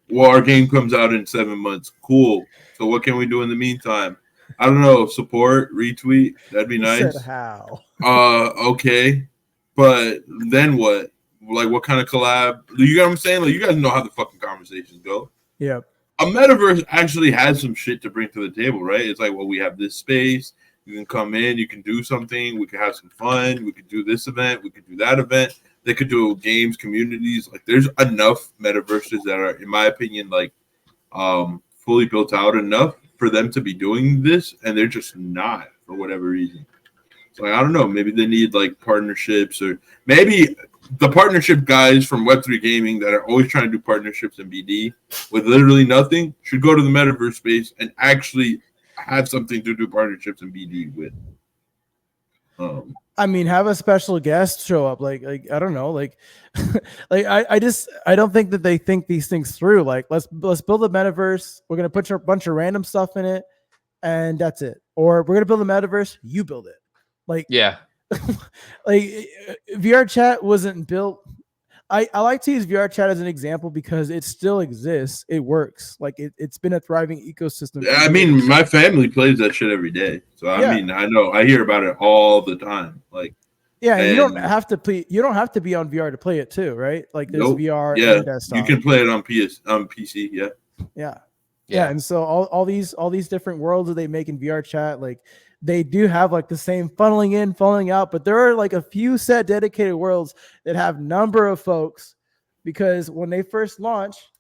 Well, our game comes out in 7 months. Cool. So what can we do in the meantime? I don't know. Support, retweet. That'd be nice. Said how? Okay. But then what? Like, what kind of collab? You know what I'm saying? Like, you guys know how the fucking conversations go. Yep. A metaverse actually has some shit to bring to the table, right? It's like, well, we have this space. You can come in. You can do something. We can have some fun. We could do this event. We could do that event. They could do games, communities. Like, there's enough metaverses that are, in my opinion, like, fully built out enough for them to be doing this, and they're just not for whatever reason. So, like, I don't know. Maybe they need, like, partnerships, or maybe the partnership guys from Web3 gaming that are always trying to do partnerships in BD with literally nothing should go to the metaverse space and actually have something to do partnerships in BD with. I mean, have a special guest show up. Like I don't know, like I don't think that they think these things through. Like, let's build a metaverse. We're gonna put a bunch of random stuff in it, and that's it. Or we're gonna build a metaverse. You build it. Like, yeah. Like, VR chat wasn't built. I like to use VR chat as an example because it still exists. It works. Like, it's been a thriving ecosystem. I mean, my family plays that shit every day. So I mean, I know, I hear about it all the time. Like, yeah, and you don't have to play. You don't have to be on VR to play it too, right? Like, there's VR and desktop. You can play it on PC. Yeah. And so all these different worlds that they make in VR chat, like, they do have like the same funneling in, funneling out, but there are like a few set dedicated worlds that have number of folks, because when they first launched,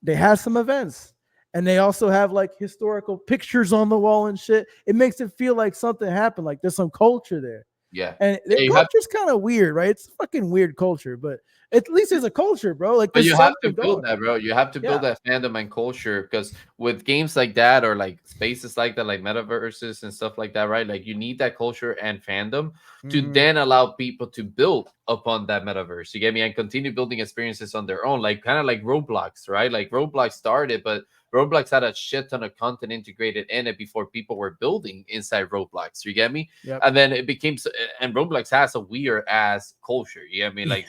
they have some events, and they also have like historical pictures on the wall and shit. It makes it feel like something happened, like there's some culture there. Yeah. And their you have, culture's kind of weird, right? It's a fucking weird culture, but at least there's a culture, bro. Like but there's you have to something build going that, on. bro. You have to build Yeah. that fandom and culture, because with games like that or like spaces like that, like metaverses and stuff like that, right? Like you need that culture and fandom to Mhm. then allow people to build upon that metaverse. You get me? And continue building experiences on their own, like kind of like Roblox, right? Like Roblox started, but Roblox had a shit ton of content integrated in it before people were building inside Roblox. You get me? Yep. And then it became, and Roblox has a weird ass culture. You get me? Like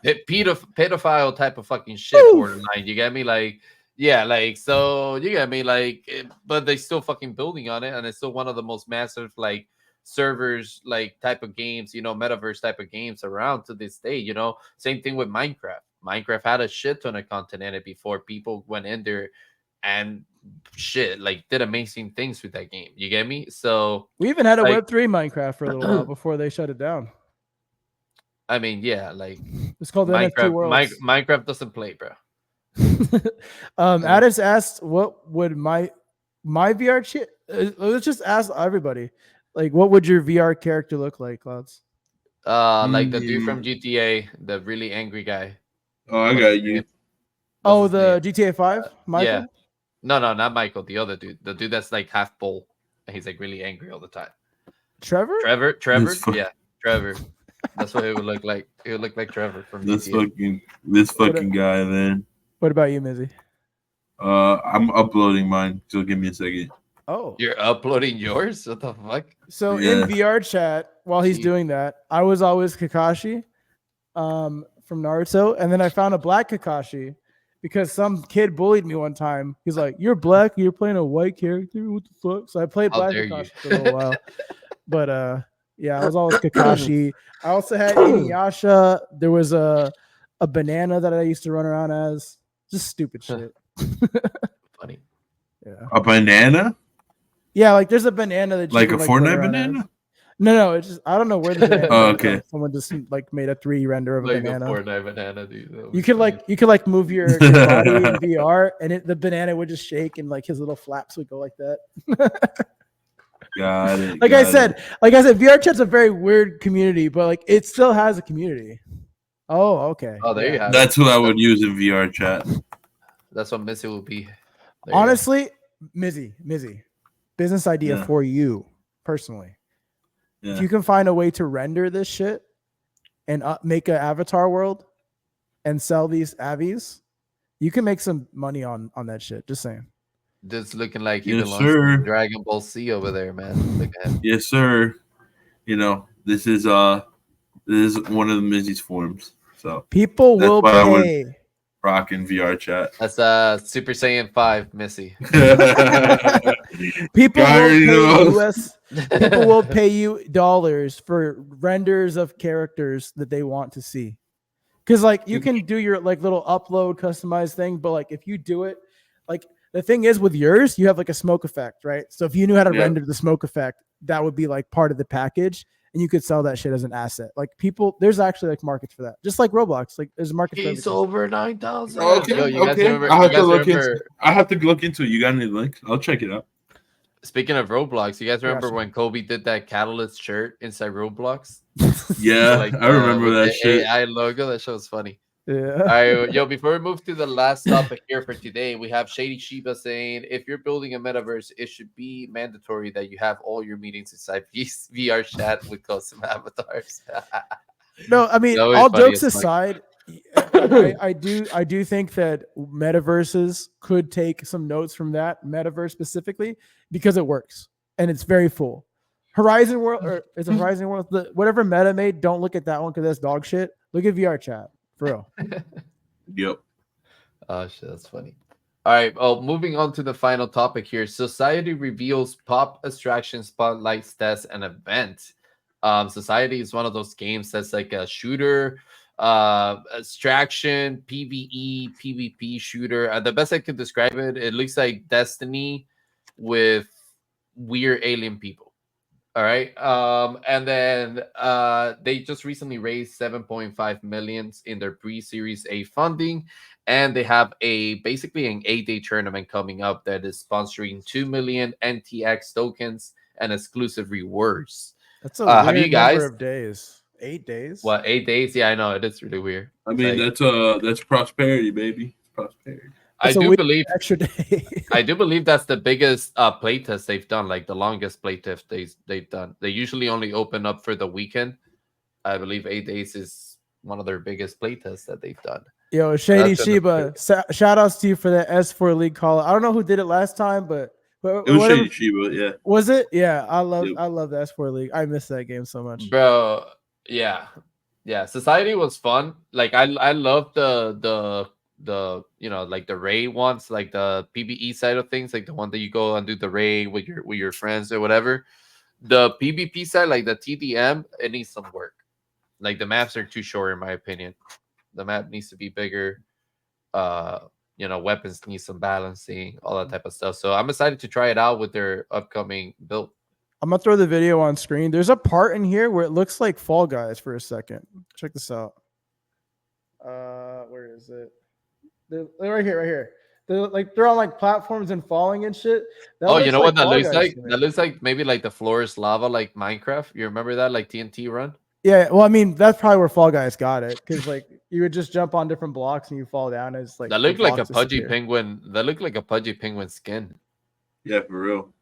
pedophile type of fucking shit Oof. borderline. You get me? Like, yeah, like, so you get me? Like, but they still fucking building on it, and it's still one of the most massive like servers, like type of games, metaverse type of games around to this day. Same thing with Minecraft. Minecraft had a shit ton of content in it before people went in there and shit like did amazing things with that game. You get me? So We even had a like, Web3 Minecraft for a little while before they shut it down. I mean, yeah, like It's called the NFT Worlds. Minecraft doesn't play, bro. Addis asked, "What would my VR shit?" Let's just ask everybody. Like, what would your VR character look like, Clouds? Like the dude from GTA, the really angry guy. Oh, I What's got his you. name? Oh, What's his the name? GTA 5, Michael. Yeah. No, not Michael. The other dude. The dude that's like half bull. And he's like really angry all the time. Trevor. Trevor. fuck- Yeah, Trevor. That's what it would look like. It would look like Trevor from This GTA. fucking guy, man. What about you, Mizzy? I'm uploading mine, so give me a second. Oh, You're uploading yours? What the fuck? so Yeah. in VR chat, while he's Jeez. doing that, I was always Kakashi, from Naruto, and then I found a black Kakashi because some kid bullied me one time. He's like, "You're black, you're playing a white character. What the fuck?" So I played How black dare you. Kakashi for a little while. But yeah, I was always Kakashi. I also had Inuyasha. There was a banana that I used to run around as. Just stupid shit. Funny. Yeah. A banana? Yeah, like there's a banana that you Like can, a run Fortnite around banana? as. No, it's just I don't know where the banana Oh, came from. okay. Someone just like made a 3D render of a Like banana. the Fortnite banana, dude. That was You could funny. like move your body in VR, and the banana would just shake, and like his little flaps would go like that. Got it. Like I said, VR chat's a very weird community, but like it still has a community. Oh, okay. Oh, there you have it. That's who I would use in VR chat. That's what Missy will be. There you go. Honestly, Mizzy, business idea Yeah. for you personally. Yeah. If you can find a way to render this shit and make an avatar world and sell these avies, you can make some money on that shit. Just saying. Just looking like he Yes, belongs sir. to Dragon Ball Z over there, man. Look at him. Yes, sir. This is one of the Mizzy's forms. So People That's will what I would- pay. rocking VR chat. That's Super Saiyan 5, Missy. People I will already pay know. people will pay you dollars for renders of characters that they want to see. Because like you can do your like little upload customized thing, but like if you do it, like the thing is with yours, you have like a smoke effect, right? So if you knew how to Yeah. render the smoke effect, that would be like part of the package, and you could sell that shit as an asset. Like people, there's actually like markets for that, just like Roblox. Like there's a market for He's everything. over 9,000. Okay, Yo, you guys okay. remember? I have You guys to look remember? into. I have to look into it. You got any links? I'll check it out. Speaking of Roblox, you guys remember Gotcha. when Kobe did that Catalyst shirt inside Roblox? Yeah, Like, I remember with that the shit. AI logo. That shit was funny. Yeah. All right, yo, before we move to the last topic here for today, we have Shady Shiba saying, if you're building a metaverse, it should be mandatory that you have all your meetings inside VR chat with custom avatars. No, I mean, That was all funny jokes as fuck. aside, I do think that metaverses could take some notes from that metaverse specifically because it works and it's very full. Horizon World, or is it Horizon World? Whatever Meta made, don't look at that one because that's dog shit. Look at VR chat, for real. Yep. Oh shit, that's funny. All right. Oh, moving on to the final topic here. Society reveals pop abstraction spotlights test an event. Society is one of those games that's like a shooter, abstraction, PvE, PvP shooter. The best I could describe it, it looks like Destiny with weird alien people. All right. And then they just recently raised 7.5 millions in their pre-series A funding, and they have basically an 8-day tournament coming up that is sponsoring 2 million NTX tokens and exclusive rewards. That's a Have you weird number guys of days. 8 days. what 8 days? Yeah, I know it is really weird. I mean, Like, that's prosperity, baby. Prosperity. I That's a do weird believe extra day. I do believe that's the biggest playtest they've done, like the longest playtest they've done. They usually only open up for the weekend. I believe 8 days is one of their biggest playtests that they've done. Yo, Shady That's gonna Sheba, shout outs to you for that S4 League call. I don't know who did it last time, but It was whatever. Shady Shiba, yeah. Was it? Yeah, I love Yep. the S4 League. I miss that game so much. Bro, yeah. Society was fun. Like I love the like the raid ones, like the PvE side of things, like the one that you go and do the raid with your friends or whatever. The PvP side, like the TDM, it needs some work. Like the maps are too short in my opinion. The map needs to be bigger. Weapons need some balancing, all that type of stuff. So I'm excited to try it out with their upcoming build. I'm gonna throw the video on screen. There's a part in here where it looks like Fall Guys for a second. Check this out. Where is it? They're right here, right here. They're on like platforms and falling and shit. You know what that Fall looks Guys like? to me. That looks like maybe like the floor is lava, like Minecraft. You remember that, like TNT run? Yeah, well, I mean, that's probably where Fall Guys got it, because like you would just jump on different blocks and you fall down. And it's like That the looked like a blocks pudgy disappear. penguin. That looked like a pudgy penguin skin. Yeah, for real.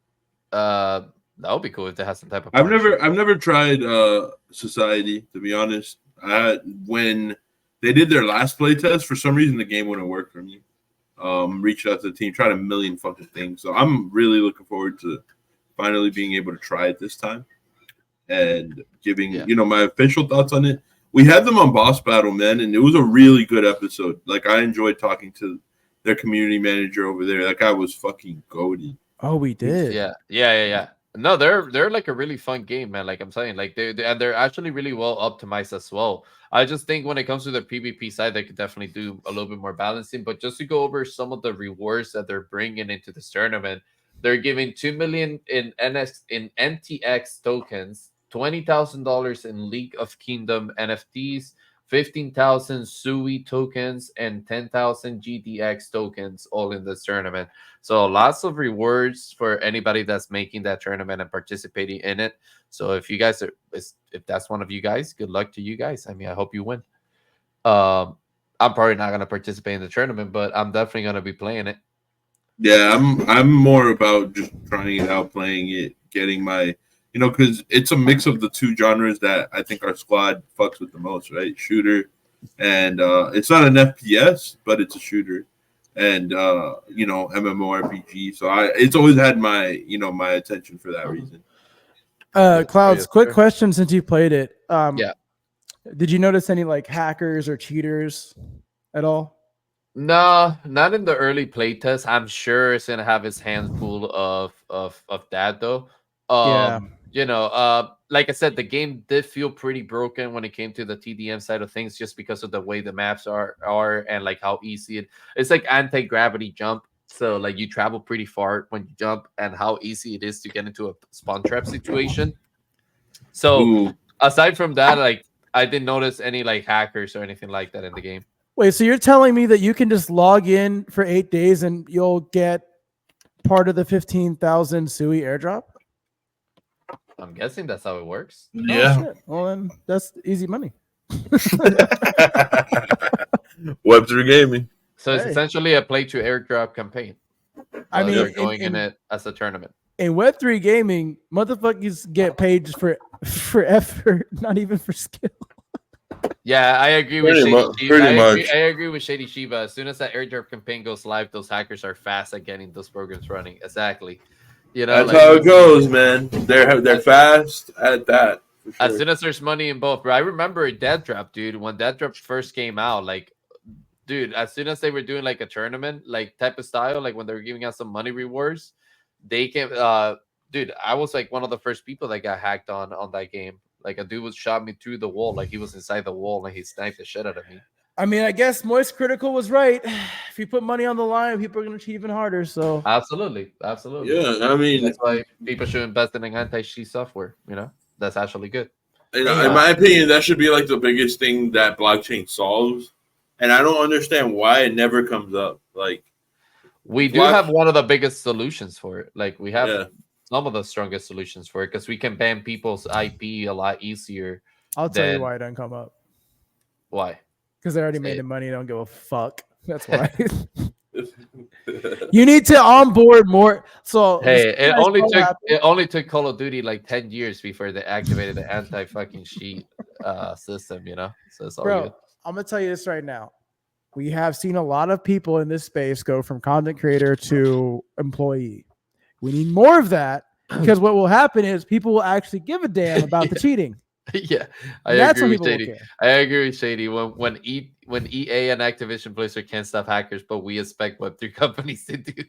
That would be cool if they had some type of. I've partnership. never tried Society, to be honest. When they did their last playtest, for some reason the game wouldn't work for me. Reached out to the team, tried a million fucking things. So I'm really looking forward to finally being able to try it this time and giving my official thoughts on it. We had them on Boss Battle, man, and it was a really good episode. Like I enjoyed talking to their community manager over there. That guy was fucking goaty. Oh, we did. Yeah. No, they're like a really fun game, man. Like I'm saying, like they're actually really well optimized as well. I just think when it comes to the PvP side, they could definitely do a little bit more balancing. But just to go over some of the rewards that they're bringing into this tournament, they're giving 2 million in NTX tokens, $20,000 in League of Kingdom NFTs, 15,000 SUI tokens, and 10,000 GDX tokens, all in this tournament. So lots of rewards for anybody that's making that tournament and participating in it. So if you guys if that's one of you guys, good luck to you guys. I mean, I hope you win. I'm probably not gonna participate in the tournament, but I'm definitely gonna be playing it. Yeah, I'm more about just trying it out, playing it, getting my, because it's a mix of the two genres that I think our squad fucks with the most, right? Shooter, and it's not an FPS, but it's a shooter, and MMORPG. So it's always had my my attention for that reason. Clouds, quick question since you played it. Yeah. Did you notice any like hackers or cheaters at all? No, not in the early playtest. I'm sure it's gonna have its hands full of that though. Like I said, the game did feel pretty broken when it came to the TDM side of things, just because of the way the maps are and like how easy it's like anti-gravity jump. So like you travel pretty far when you jump, and how easy it is to get into a spawn trap situation. So aside from that, like I didn't notice any like hackers or anything like that in the game. Wait, so you're telling me that you can just log in for 8 days and you'll get part of the 15,000 SUI airdrop? I'm guessing that's how it works. Yeah. Oh, shit. Well, then that's easy money. Web3 gaming. So it's essentially a play to airdrop campaign. I mean, they're going in it as a tournament. In Web3 gaming, motherfuckers get paid just for effort, not even for skill. Yeah, I agree with Pretty Shady much. Shiba. I agree with Shady Shiba. As soon as that airdrop campaign goes live, those hackers are fast at getting those programs running. Exactly. That's how it goes, man. They're fast at that. Sure. As soon as there's money in both, bro. I remember Dead Drop, dude. When Dead Drop first came out, like, dude, as soon as they were doing like a tournament, like type of style, like when they were giving out some money rewards, they came. Dude, I was like one of the first people that got hacked on that game. Like a dude was shot me through the wall, like he was inside the wall, and he sniped the shit out of me. I mean, I guess Moist Critical was right. If you put money on the line, people are going to cheat even harder. So Absolutely. Yeah, I mean, That's why people should invest in anti-cheat software. That's actually good. in my opinion, that should be like the biggest thing that blockchain solves. And I don't understand why it never comes up. Like, We do have one of the biggest solutions for it. Like we have Yeah. some of the strongest solutions for it because we can ban people's IP a lot easier. I'll tell you Then- why it doesn't come up. Why? Because they already Say made it. the money. Don't give a fuck. That's why. You need to onboard more. So Hey, this guys it only took Call of Duty like 10 years before they activated the anti-fucking cheat system. So it's all bro, good. I'm gonna tell you this right now. We have seen a lot of people in this space go from content creator to employee. We need more of that because what will happen is people will actually give a damn about the cheating. Yeah, I And that's agree when with people will Shady. care. I agree with Shady. When EA and Activision Blizzard can't stop hackers, but we expect Web3 companies to do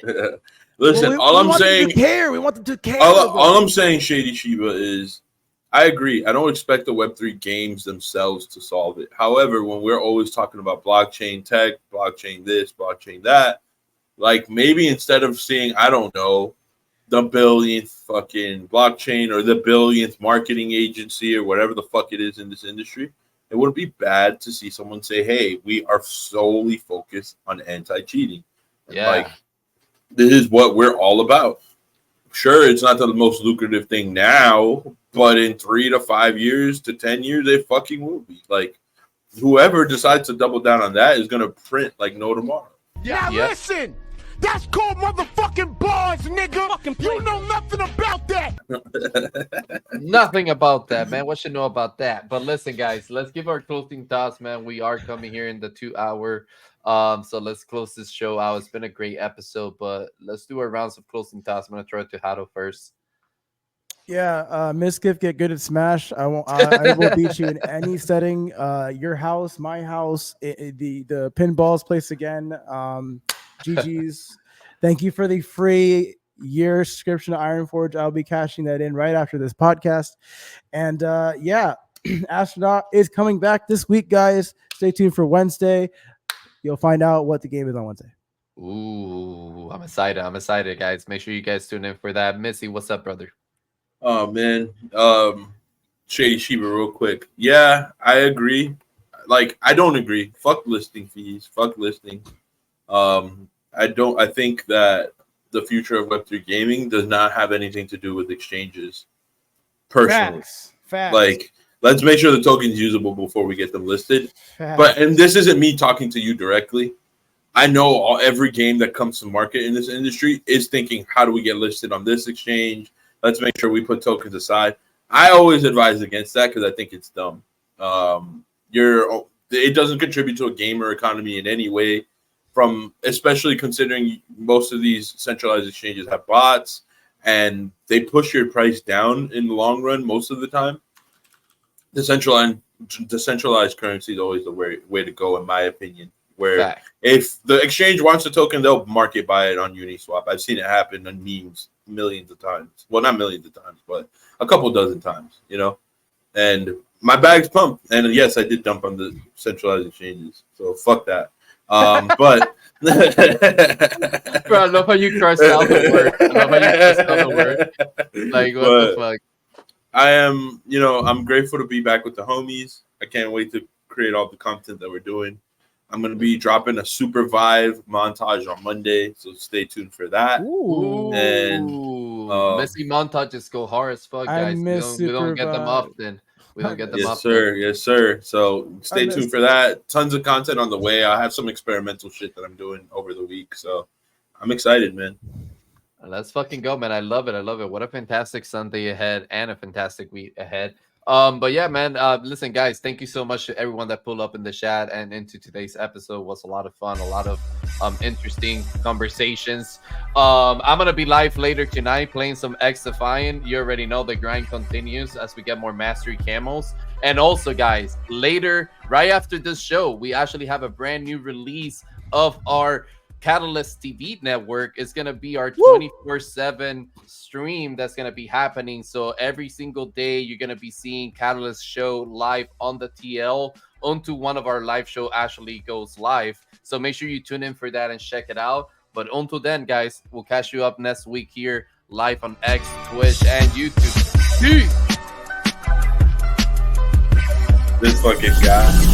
it. Listen, all I'm saying, care. We want them to care. all I'm saying, Shady Shiba, is I agree. I don't expect the Web3 games themselves to solve it. However, when we're always talking about blockchain tech, blockchain this, blockchain that, like maybe instead of seeing, I don't know, the billionth fucking blockchain or the billionth marketing agency or whatever the fuck it is in this industry, it wouldn't be bad to see someone say, hey, we are solely focused on anti-cheating. And Yeah. like, this is what we're all about. Sure, it's not the most lucrative thing now, but in 3 to 5 years to 10 years, it fucking will be. Like, whoever decides to double down on that is going to print like no tomorrow. Now Yep. listen, that's called motherfucking bars, nigga. You know nothing about that. Nothing about that, man. What should know about that? But listen, guys, let's give our closing thoughts, man. We are coming here in the 2 hour. So let's close this show out. It's been a great episode, but let's do our rounds of closing thoughts. I'm gonna throw it to Hado first. Yeah, Mizkif, get good at Smash. I won't. I will beat you in any setting. Your house, my house, the pinballs place again. GG's. Thank you for the free year subscription to Ironforge. I'll be cashing that in right after this podcast. And yeah, Astronaut is coming back this week, guys. Stay tuned for Wednesday. You'll find out what the game is on Wednesday. Ooh, I'm excited. I'm excited, guys. Make sure you guys tune in for that. Missy, what's up, brother? Oh man, Shady Shiba, real quick. Yeah, I agree. Like, I don't agree. Fuck listing fees. Fuck listing. I think that the future of Web3 gaming does not have anything to do with exchanges. Personally, Facts. like, let's make sure the token's usable before we get them listed. Facts. And this isn't me talking to you directly. I know every game that comes to market in this industry is thinking, how do we get listed on this exchange? Let's make sure we put tokens aside. I always advise against that because I think it's dumb. It doesn't contribute to a gamer economy in any way. Especially considering most of these centralized exchanges have bots and they push your price down in the long run most of the time. Decentralized currency is always the way to go, in my opinion. Where Fact. if the exchange wants a token, they'll market buy it on Uniswap. I've seen it happen on memes millions of times. Well, not millions of times, but a couple dozen times, And my bag's pumped. And yes, I did dump on the centralized exchanges. So fuck that. But Bro, I love how you crossed out the word. Like, what the fuck? I am, I'm grateful to be back with the homies. I can't wait to create all the content that we're doing. I'm going to be dropping a Super Vive montage on Monday, so stay tuned for that. Ooh. And Messy montages go hard as fuck, I guys. miss We don't get them Super often. We don't get them Yes, often. sir. Yes, sir. So stay miss tuned for that. Tons of content on the way. I have some experimental shit that I'm doing over the week, so I'm excited, man. Let's fucking go, man. I love it. I love it. What a fantastic Sunday ahead and a fantastic week ahead. But yeah, man, listen, guys, thank you so much to everyone that pulled up in the chat and into today's episode. It was a lot of fun, a lot of interesting conversations. I'm gonna be live later tonight playing some XDefiant. You already know the grind continues as we get more mastery camos. And also, guys, later, right after this show, we actually have a brand new release of our Catalyst TV network is going to be our 24/7 stream that's going to be happening. So every single day you're going to be seeing Catalyst show live on the TL onto one of our live show actually goes live. So make sure you tune in for that and check it out. But until then, guys, we'll catch you up next week here live on X, Twitch, and YouTube. Peace. This fucking guy.